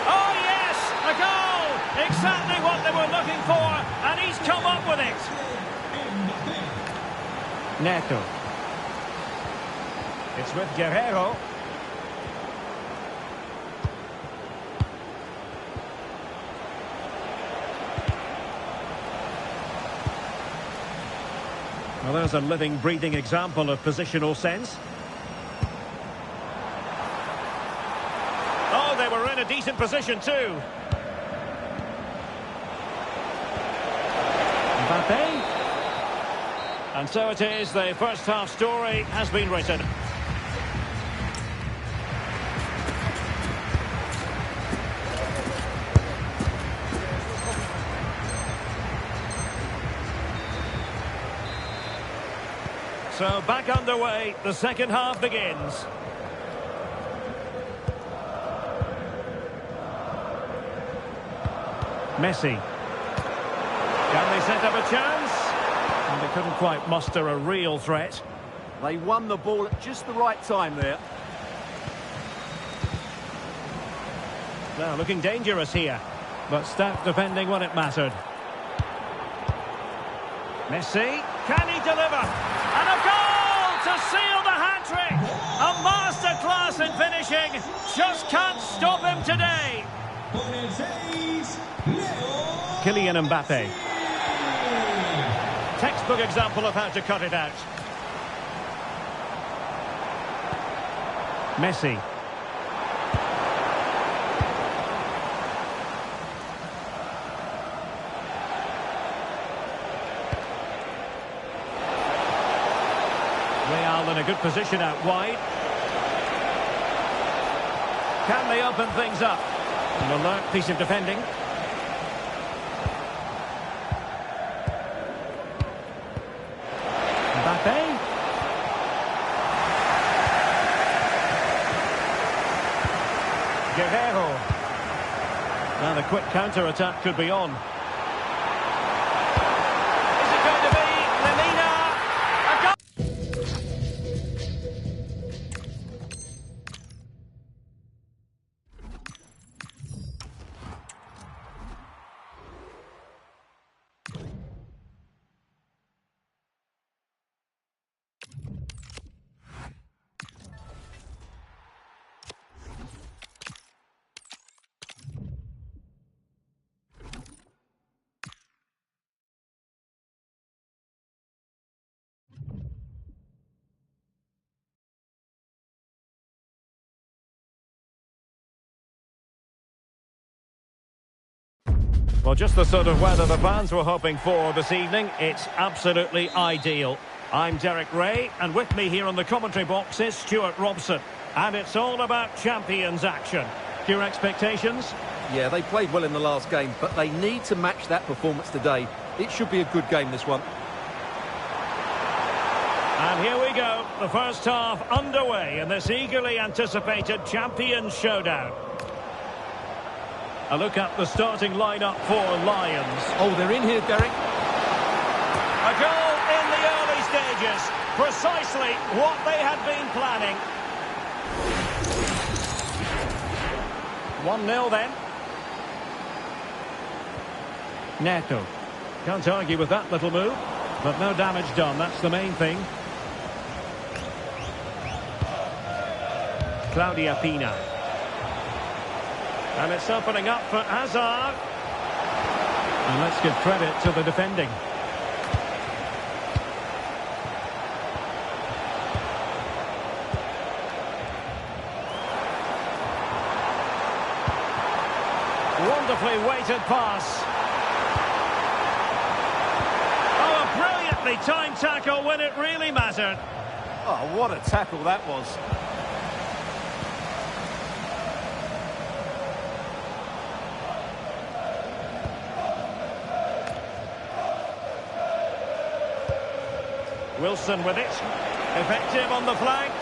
Oh, yes! A goal! Exactly what they were looking for. And he's come up with it. Neto. It's with Guerrero. Well, there's a living, breathing example of positional sense. Oh, they were in a decent position too. Mbappe. And so it is, the first half story has been written. So back underway, the second half begins. Messi. Can they set up a chance? And they couldn't quite muster a real threat. They won the ball at just the right time there. Now looking dangerous here, but stout defending when it mattered. Messi, can he deliver? And a goal to seal the hat-trick! A masterclass in finishing, just can't stop him today! Kylian Mbappe. Textbook example of how to cut it out. Messi. Real in a good position out wide. Can they open things up? An alert piece of defending. Mbappe. Guerrero. Now the quick counter-attack could be on. Is it going to be Lemina? A goal! Well, just the sort of weather the fans were hoping for this evening. It's absolutely ideal. I'm Derek Ray, and with me here on the commentary box is Stuart Robson. And it's all about champions action. Your expectations? Yeah, they played well in the last game, but they need to match that performance today. It should be a good game, this one. And here we go. The first half underway in this eagerly anticipated Champions Showdown. A look at the starting lineup for Lions. Oh, they're in here, Derek. A goal in the early stages. Precisely what they had been planning. 1-0 then. Neto. Can't argue with that little move. But no damage done, that's the main thing. Claudia Pina. And it's opening up for Hazard. And let's give credit to the defending. Wonderfully weighted pass. Oh, a brilliantly timed tackle when it really mattered. Oh, what a tackle that was. Wilson with it. Effective on the flank.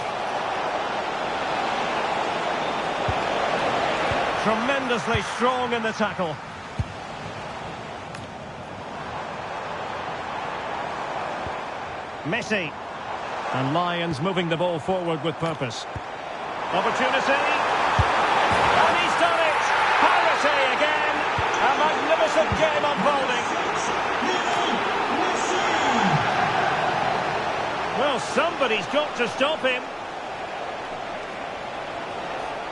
Tremendously strong in the tackle. Messi. And Lions moving the ball forward with purpose. Opportunity. And he's done it. Parity again. A magnificent game unfolding. Well, somebody's got to stop him.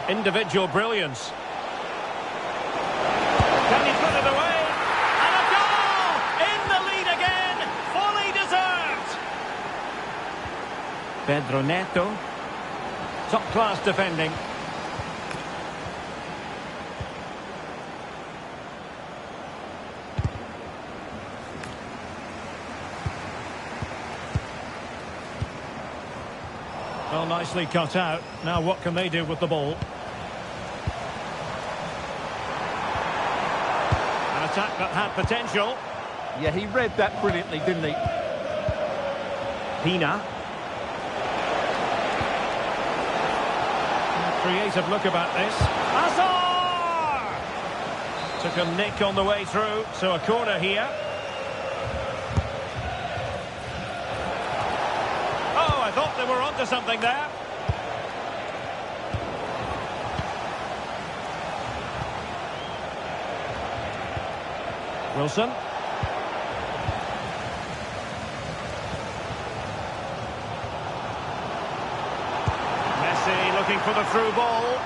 Individual brilliance. Can he put it away? And a goal! In the lead again! Fully deserved! Pedro Neto. Top-class defending. Well, nicely cut out. Now what can they do with the ball? An attack that had potential. Yeah, he read that brilliantly, didn't he? Pina. A creative look about this. Hazard! Took a nick on the way through, so a corner here. I thought they were onto something there. Wilson. Messi looking for the through ball.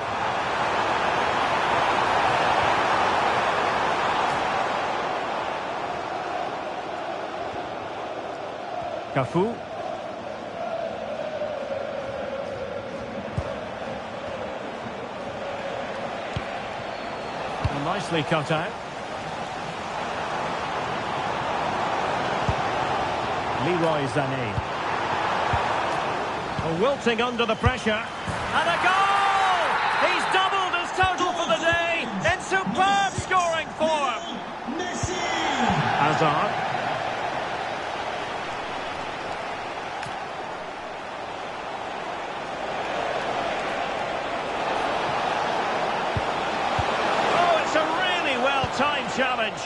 Cafu. Nicely cut out. Leroy Sané. Wilting under the pressure. And a goal! He's doubled his total for the day in superb scoring form. Hazard. Oh, it's a really well-timed challenge.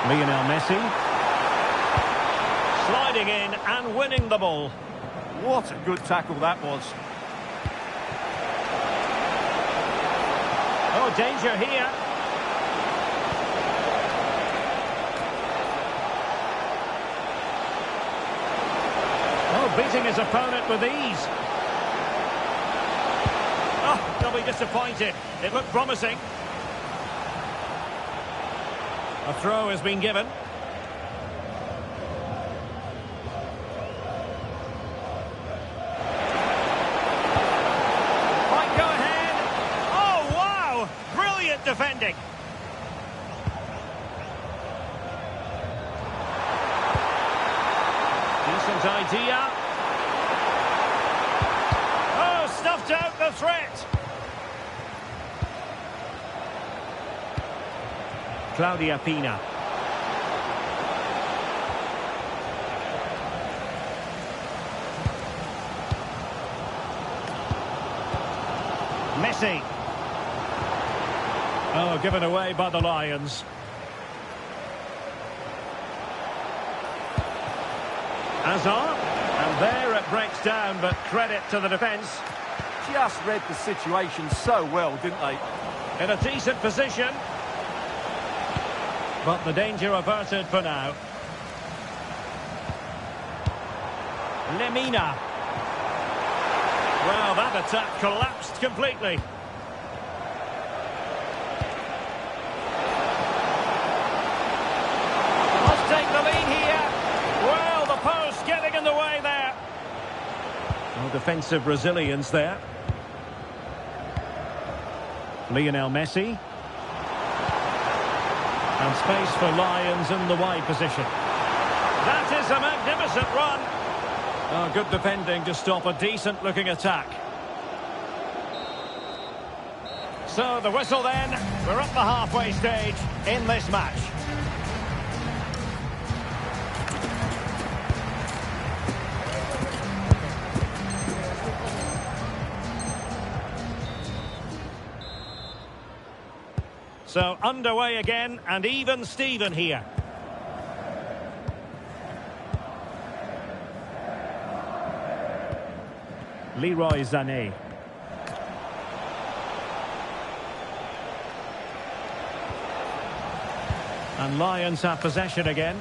Lionel Messi. Sliding in and winning the ball. What a good tackle that was. Oh, danger here. Oh, beating his opponent with ease. Oh, they'll be disappointed. It looked promising. A throw has been given. Might go ahead. Oh, wow! Brilliant defending. Decent idea. Oh, stuffed out the threat. Claudia Pina. Messi. Oh, given away by the Lions. Hazard. And there it breaks down, but credit to the defence. Just read the situation so well, didn't they? In a decent position. But the danger averted for now. Lemina. Well, that attack collapsed completely. Must take the lead here. Well, the post getting in the way there. No defensive resilience there. Lionel Messi. And space for Lions in the wide position. That is a magnificent run. Oh, good defending to stop a decent-looking attack. So, the whistle then. We're at the halfway stage in this match. So, underway again, and even Steven here. Leroy Sané. And Lions have possession again.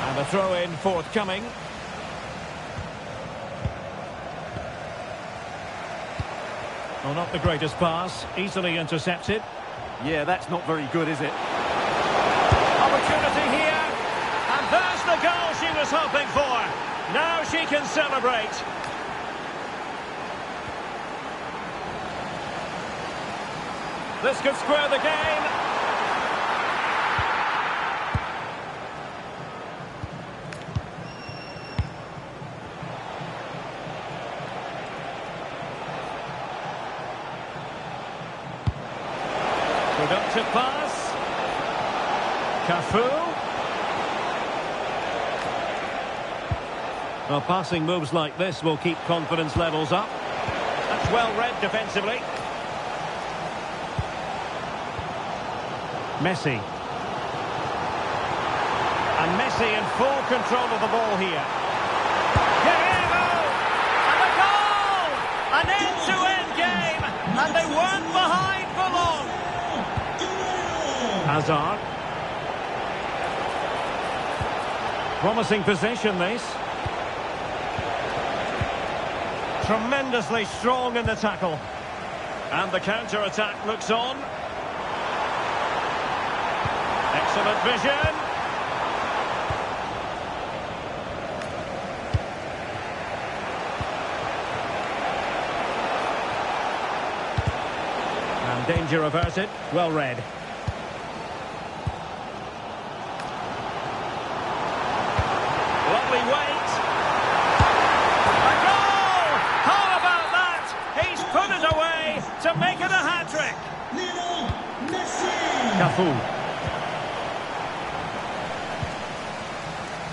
And a throw-in forthcoming. Well, not the greatest pass, easily intercepted. Yeah, that's not very good, is it? Opportunity here, and there's the goal she was hoping for. Now she can celebrate. This could square the game. Productive pass. Cafu. Well, passing moves like this will keep confidence levels up. That's well read defensively. Messi. And Messi in full control of the ball here. Diego! And a goal! An end-to-end game! And they weren't behind for long. Hazard. Promising possession, this. Tremendously strong in the tackle. And the counter-attack looks on. Excellent vision. And danger averted. Well read. Lovely weight. A goal! How about that? He's put it away to make it a hat-trick. Lionel Messi! Cafu.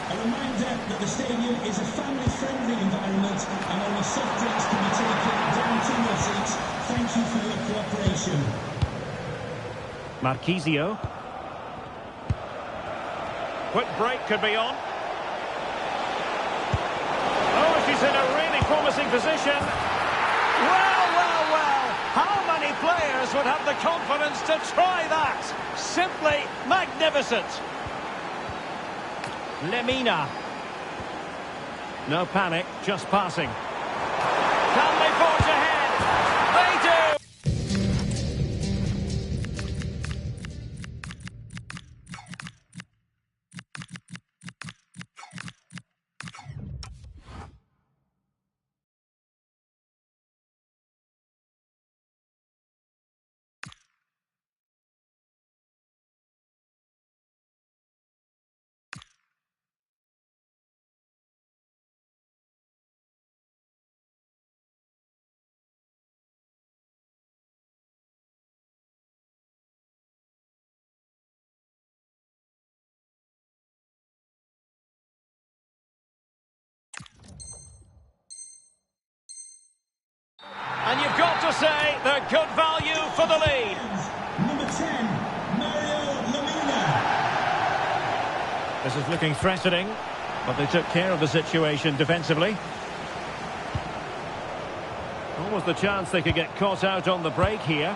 A reminder that the stadium is a family-friendly environment and only soft drinks can be taken down to your seats. Thank you for your cooperation. Marquisio. Quick break could be on. Oh, she's in a really promising position. Well, well, well. How many players would have the confidence to try that? Simply magnificent. Lemina. No panic, just passing. Can they forge ahead? They do! And you've got to say they're good value for the lead. Number 10, Mario Lemina. This is looking threatening, but they took care of the situation defensively. Almost the chance they could get caught out on the break here.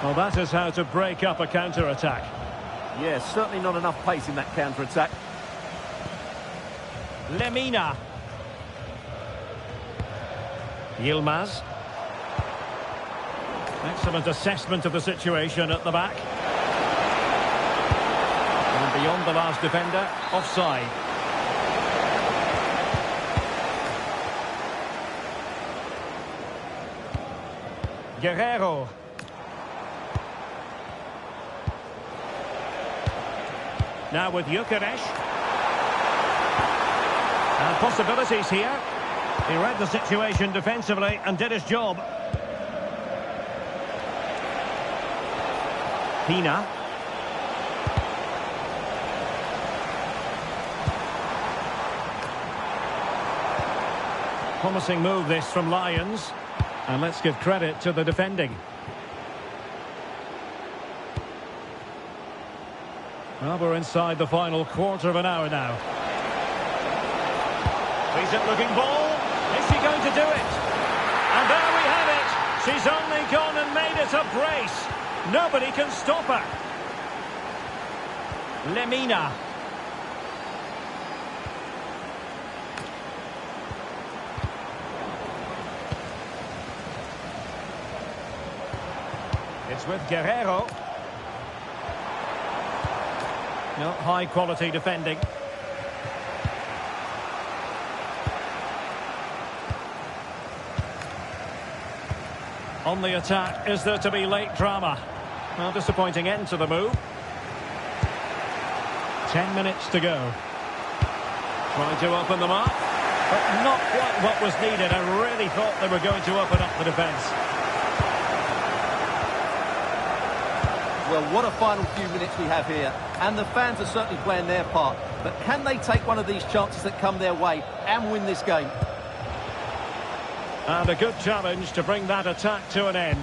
Well, that is how to break up a counter-attack. Yeah, certainly not enough pace in that counter-attack. Lemina. Yilmaz. Excellent assessment of the situation at the back. And beyond the last defender, offside. Guerrero. Now with Gyökeres. And possibilities here. He read the situation defensively and did his job. Pina. Promising move this from Lions. And let's give credit to the defending. Well, we're inside the final quarter of an hour now. Decent looking ball. Is she going to do it? And there we have it. She's only gone and made it a brace. Nobody can stop her. Lemina. It's with Guerrero. No, high quality defending. On the attack, is there to be late drama? Well, disappointing end to the move. 10 minutes to go. Trying to open them up, but not quite what was needed. I really thought they were going to open up the defence. Well, what a final few minutes we have here. And the fans are certainly playing their part. But can they take one of these chances that come their way and win this game? And a good challenge to bring that attack to an end.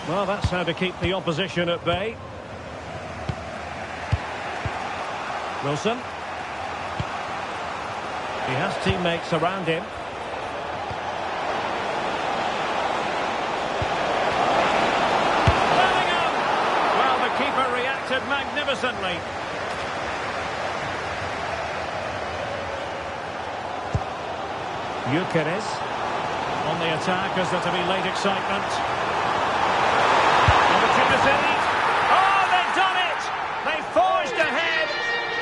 Well, that's how to keep the opposition at bay. Wilson. He has teammates around him. defended magnificently. Gyökeres on the attack as there to be late excitement. Opportunity. Oh, they've done it! They forged ahead,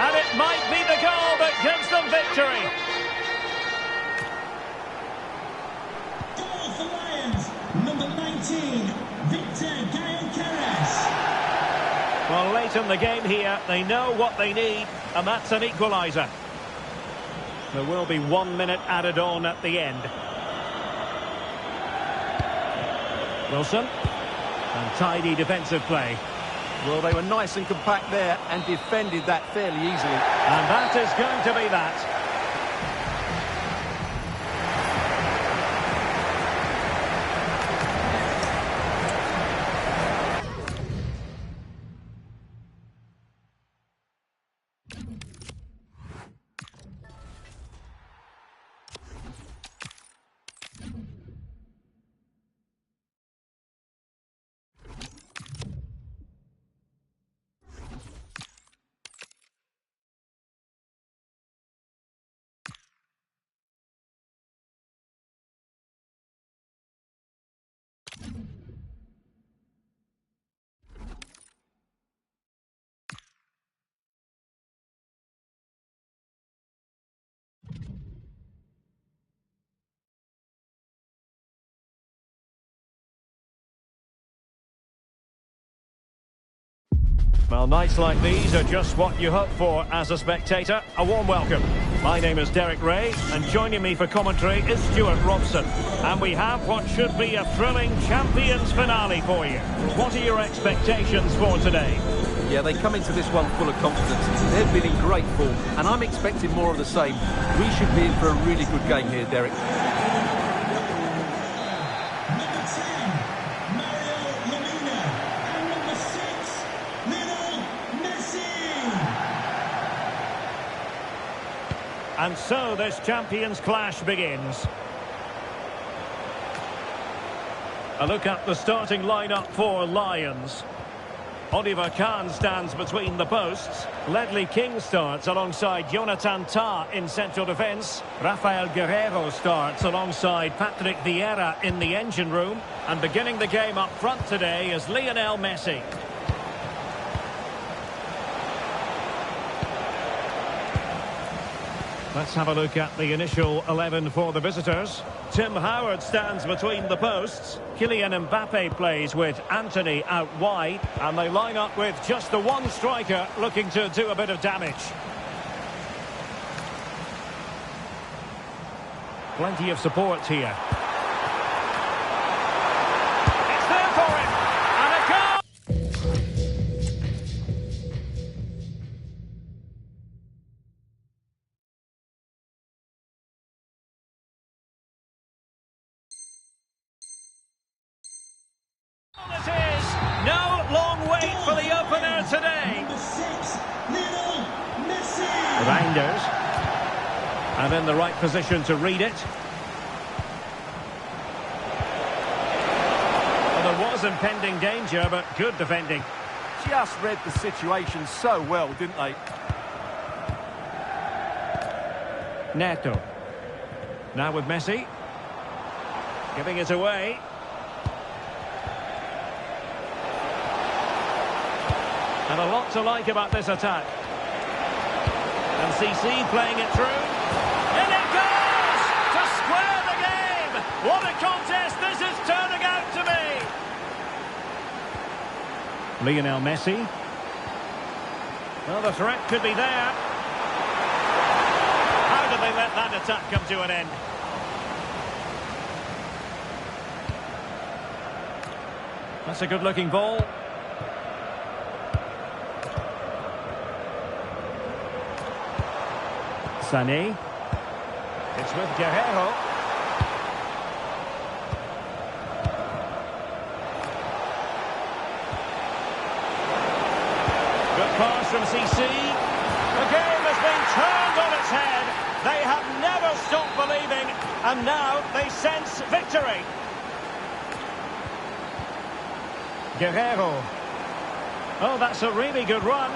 and it might be the goal that gives them victory. Goal for Lions, number 19, Victor Gyökeres. Well, late in the game here, they know what they need, and that's an equaliser. There will be 1 minute added on at the end. Wilson. And tidy defensive play. Well, they were nice and compact there and defended that fairly easily. And that is going to be that. Well, nights like these are just what you hope for as a spectator. A warm welcome. My name is Derek Ray, and joining me for commentary is Stuart Robson. And we have what should be a thrilling Champions finale for you. What are your expectations for today? Yeah, they come into this one full of confidence. They've been in great form, and I'm expecting more of the same. We should be in for a really good game here, Derek. And so this Champions clash begins. A look at the starting lineup for Lions. Oliver Kahn stands between the posts. Ledley King starts alongside Jonathan Tah in central defence. Rafael Guerreiro starts alongside Patrick Vieira in the engine room. And beginning the game up front today is Lionel Messi. Let's have a look at the initial 11 for the visitors. Tim Howard stands between the posts. Kylian Mbappe plays with Anthony out wide. And they line up with just the one striker looking to do a bit of damage. Plenty of support here. It's there for him. And a goal! It is no long wait for the opener today. Number 6, Lionel Messi. Reinders. And in the right position to read it. Well, there was impending danger, but good defending. Just read the situation so well, didn't they? Neto. Now with Messi. Giving it away. And a lot to like about this attack. And CC playing it through. In it goes! To square the game! What a contest this is turning out to be! Lionel Messi. Well, the threat could be there. How did they let that attack come to an end? That's a good-looking ball. Sané. It's with Guerreiro. Good pass from CC. The game has been turned on its head. They have never stopped believing, and now they sense victory. Guerreiro. Oh, that's a really good run.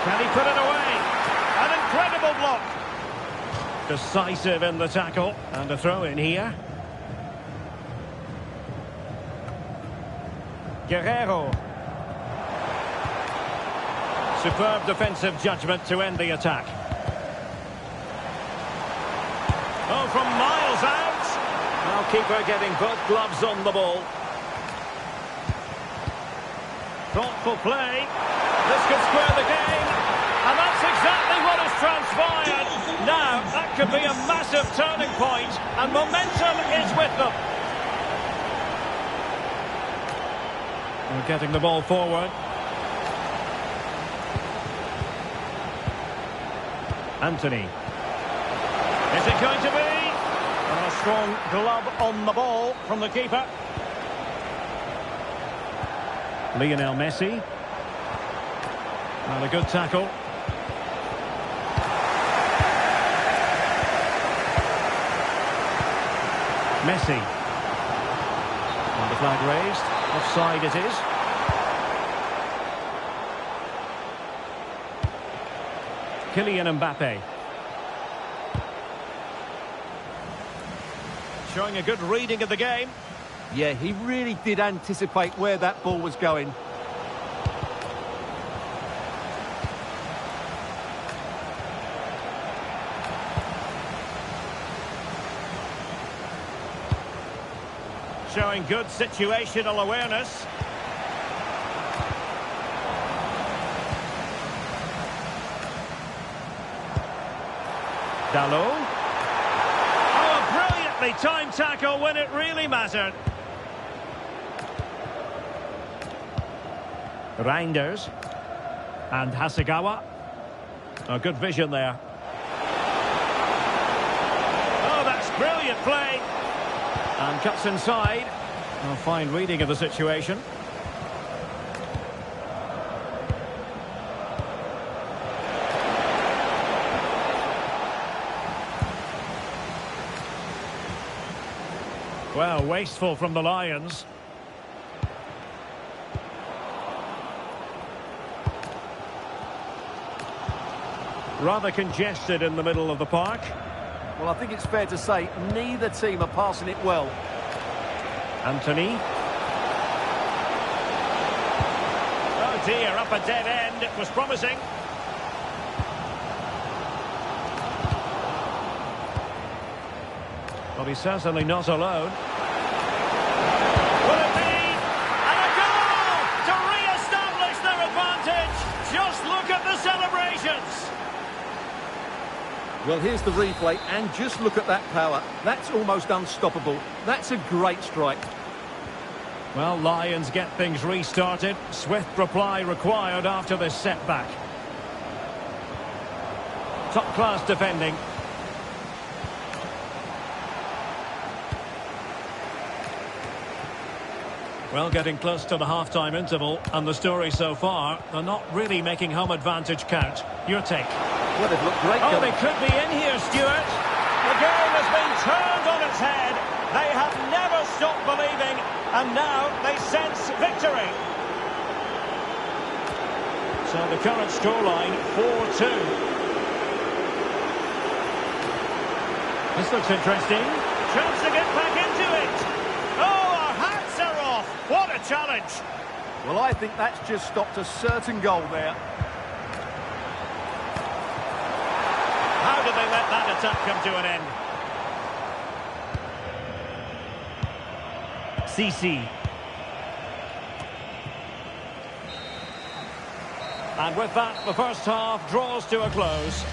Can he put it away? An incredible block. Decisive in the tackle. And a throw in here. Guerrero. Superb defensive judgment to end the attack. Oh, from miles out. Now keeper getting both gloves on the ball. Thoughtful play. This could square the game. And that's exactly what has transpired. Now, that could be a massive turning point, and momentum is with them. We're getting the ball forward. Anthony. Is it going to be? And a strong glove on the ball from the keeper. Lionel Messi. And a good tackle. Messi. And the flag raised. Offside it is. Kylian Mbappe. Showing a good reading of the game. Yeah, he really did anticipate where that ball was going. Showing good situational awareness. Dalot. Oh, a brilliantly timed tackle when it really mattered. Reinders. And Hasegawa. Oh, good vision there. Oh, that's brilliant play. And cuts inside. A fine reading of the situation. Well, wasteful from the Lions. Rather congested in the middle of the park. Well, I think it's fair to say neither team are passing it well. Anthony. Oh dear, up a dead end. It was promising. Well, he's certainly not alone. Will it be? And a goal to re-establish their advantage. Just look at the celebrations. Well, here's the replay, and just look at that power. That's almost unstoppable. That's a great strike. Well, Lions get things restarted. Swift reply required after this setback. Top-class defending. Well, getting close to the half-time interval, and the story so far, they're not really making home advantage count. Your take? Well, they've looked great. Oh, they could be in here, Stuart. The game has been turned on its head. They have never stopped believing, and now they sense victory. So the current scoreline, 4-2. This looks interesting. Chance to get back into it. Oh, our hats are off. What a challenge. Well, I think that's just stopped a certain goal there. How did they let that attack come to an end? CC. And with that, the first half draws to a close.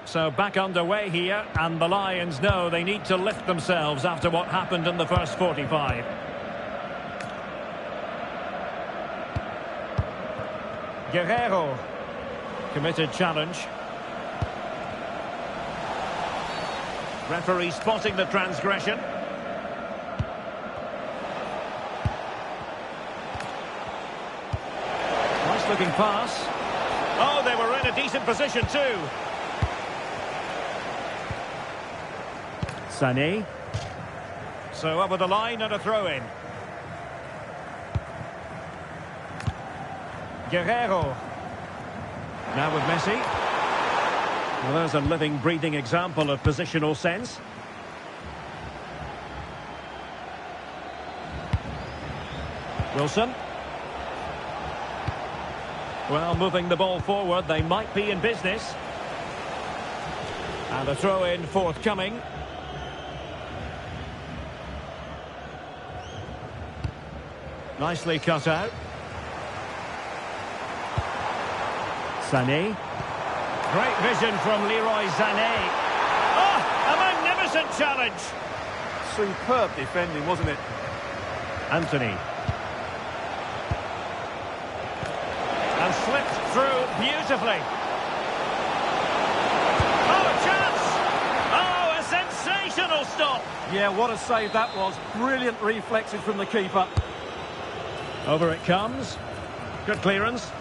So back underway here, and the Lions know they need to lift themselves after what happened in the first 45. Guerrero. Committed challenge. Referee spotting the transgression. Nice looking pass. Oh, they were in a decent position too. Sané. So over the line and a throw-in. Guerrero. Now with Messi. Well, there's a living, breathing example of positional sense. Wilson. Well, moving the ball forward, they might be in business. And a throw-in forthcoming. Nicely cut out. Sané. Great vision from Leroy Sané. Oh, a magnificent challenge. Superb defending, wasn't it? Anthony. And slipped through beautifully. Oh, a chance! Oh, a sensational stop! Yeah, what a save that was. Brilliant reflexes from the keeper. Over it comes. Good clearance.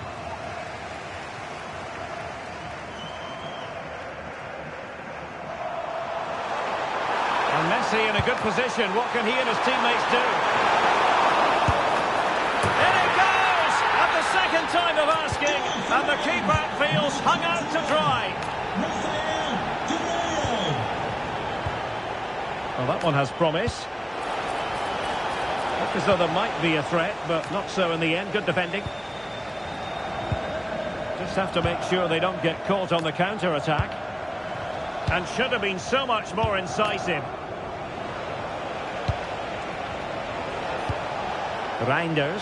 And Messi in a good position. What can he and his teammates do? In it goes! At the second time of asking, and the keeper feels hung out to dry. Well, that one has promise. Look as though there might be a threat, but not so in the end. Good defending. Just have to make sure they don't get caught on the counter-attack. And should have been so much more incisive. Reinders.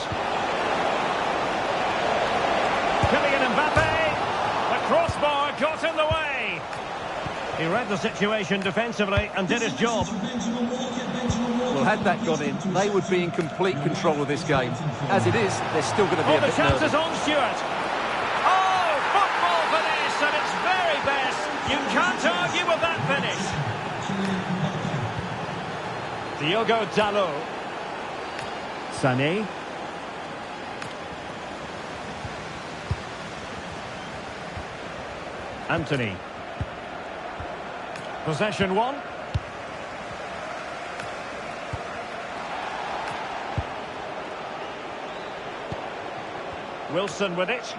Kylian Mbappe. The crossbar got in the way. He read the situation defensively and did his job. Well, had that gone in, they would be in complete control of this game. As it is, they're still going to be a the bit chance nervous. is on, Stuart. Oh, football finish at its very best. You can't argue with that finish. Diogo Dalot. Sané. Anthony. Possession one. Wilson with it.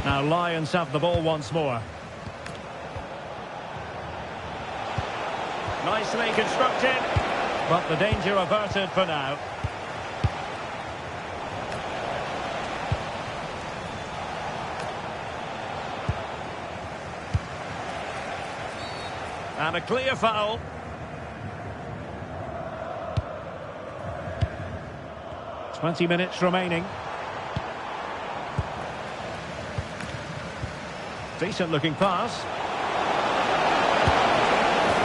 Now Lions have the ball once more. Nicely constructed, but the danger averted for now. And a clear foul. Twenty minutes remaining. Decent looking pass.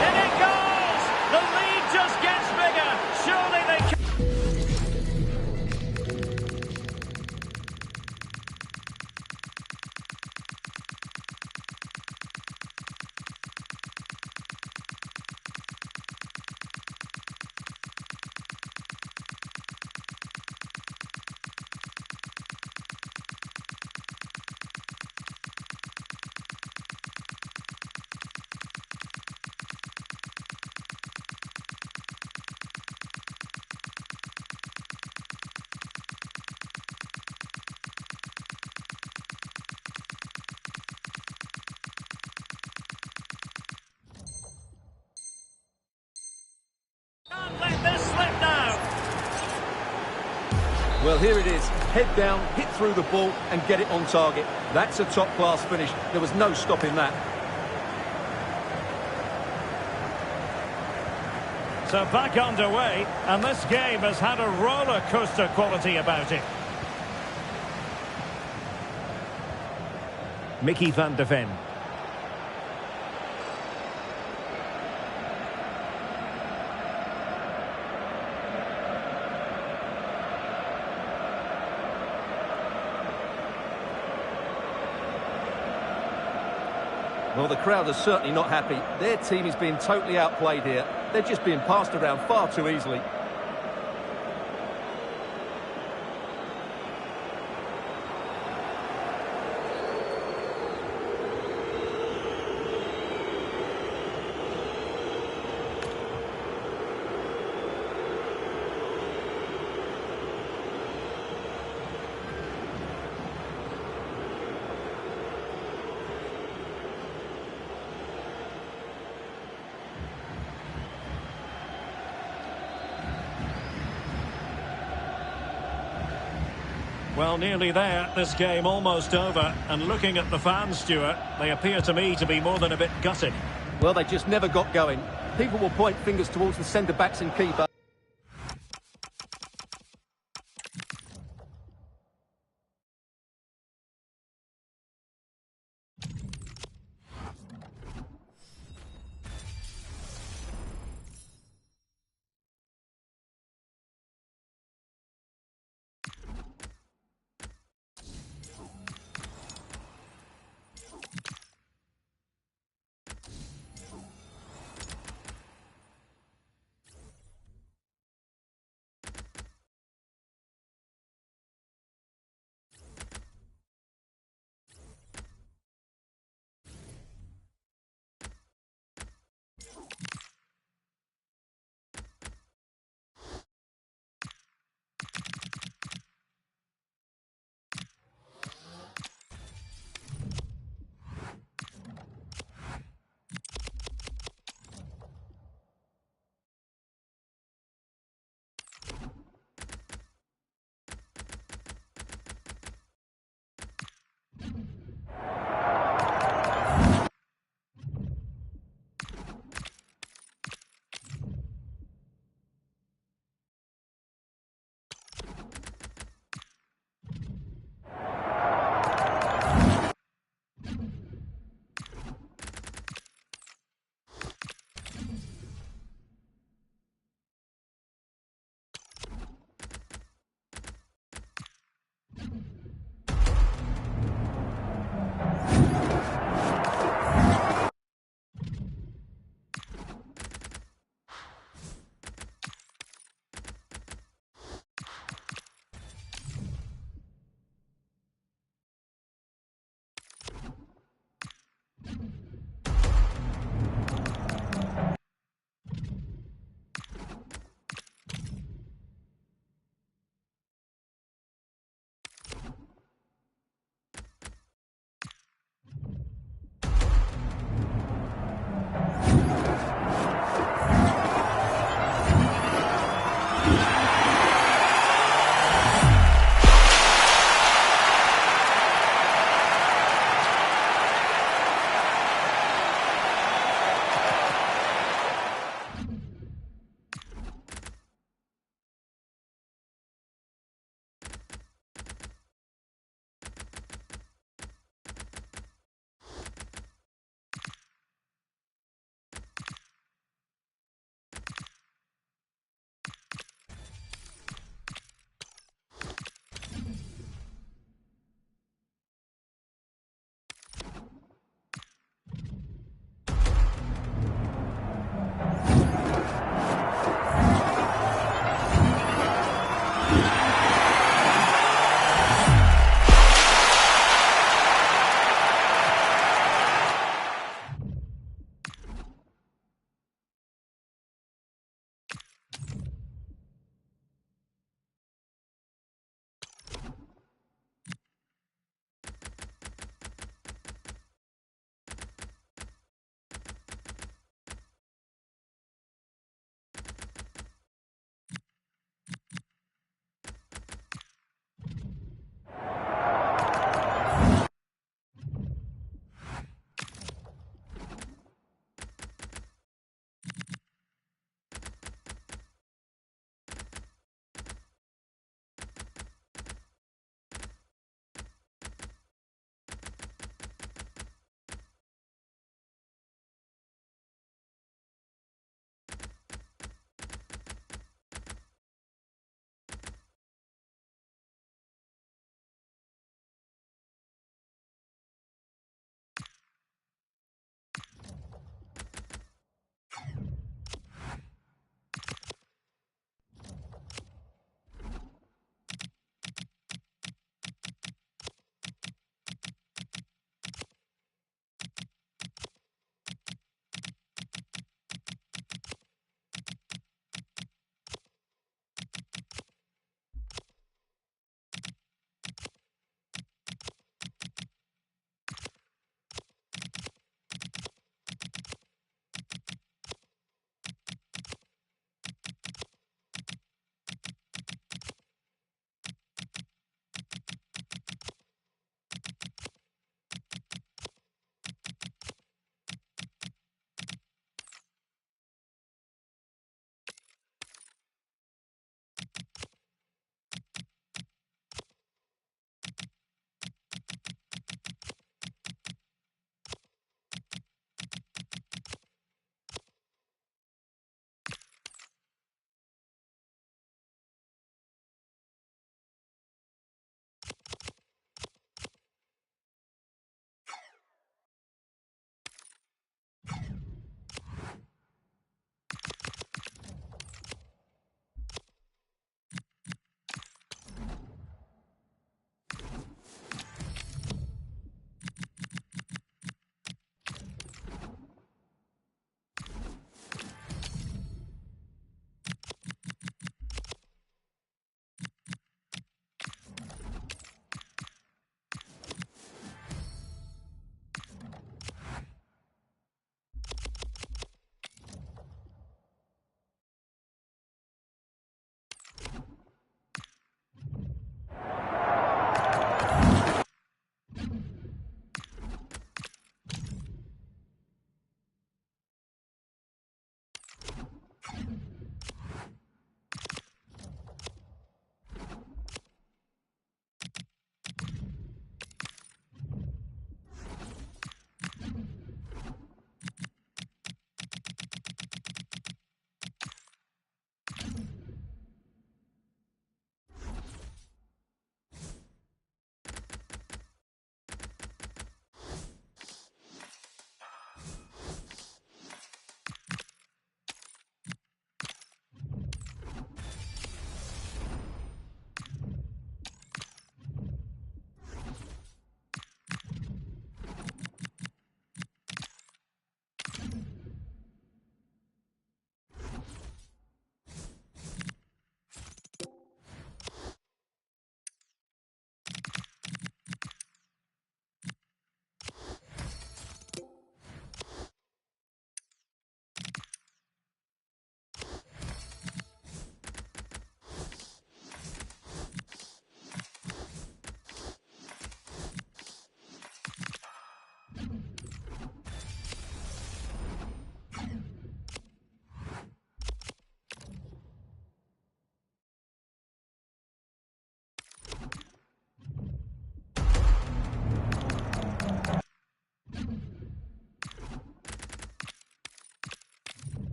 In it goes! The lead just gets bigger. Surely they can. Well, here it is. Head down, hit through the ball and get it on target. That's a top-class finish. There was no stopping that. So back underway, and this game has had a roller coaster quality about it. Mickey van de Ven. Well, the crowd are certainly not happy. Their team is being totally outplayed here. They're just being passed around far too easily. Well, nearly there. This game almost over. And looking at the fans, Stuart, they appear to me to be more than a bit gutted. Well, they just never got going. People will point fingers towards the centre-backs and keeper.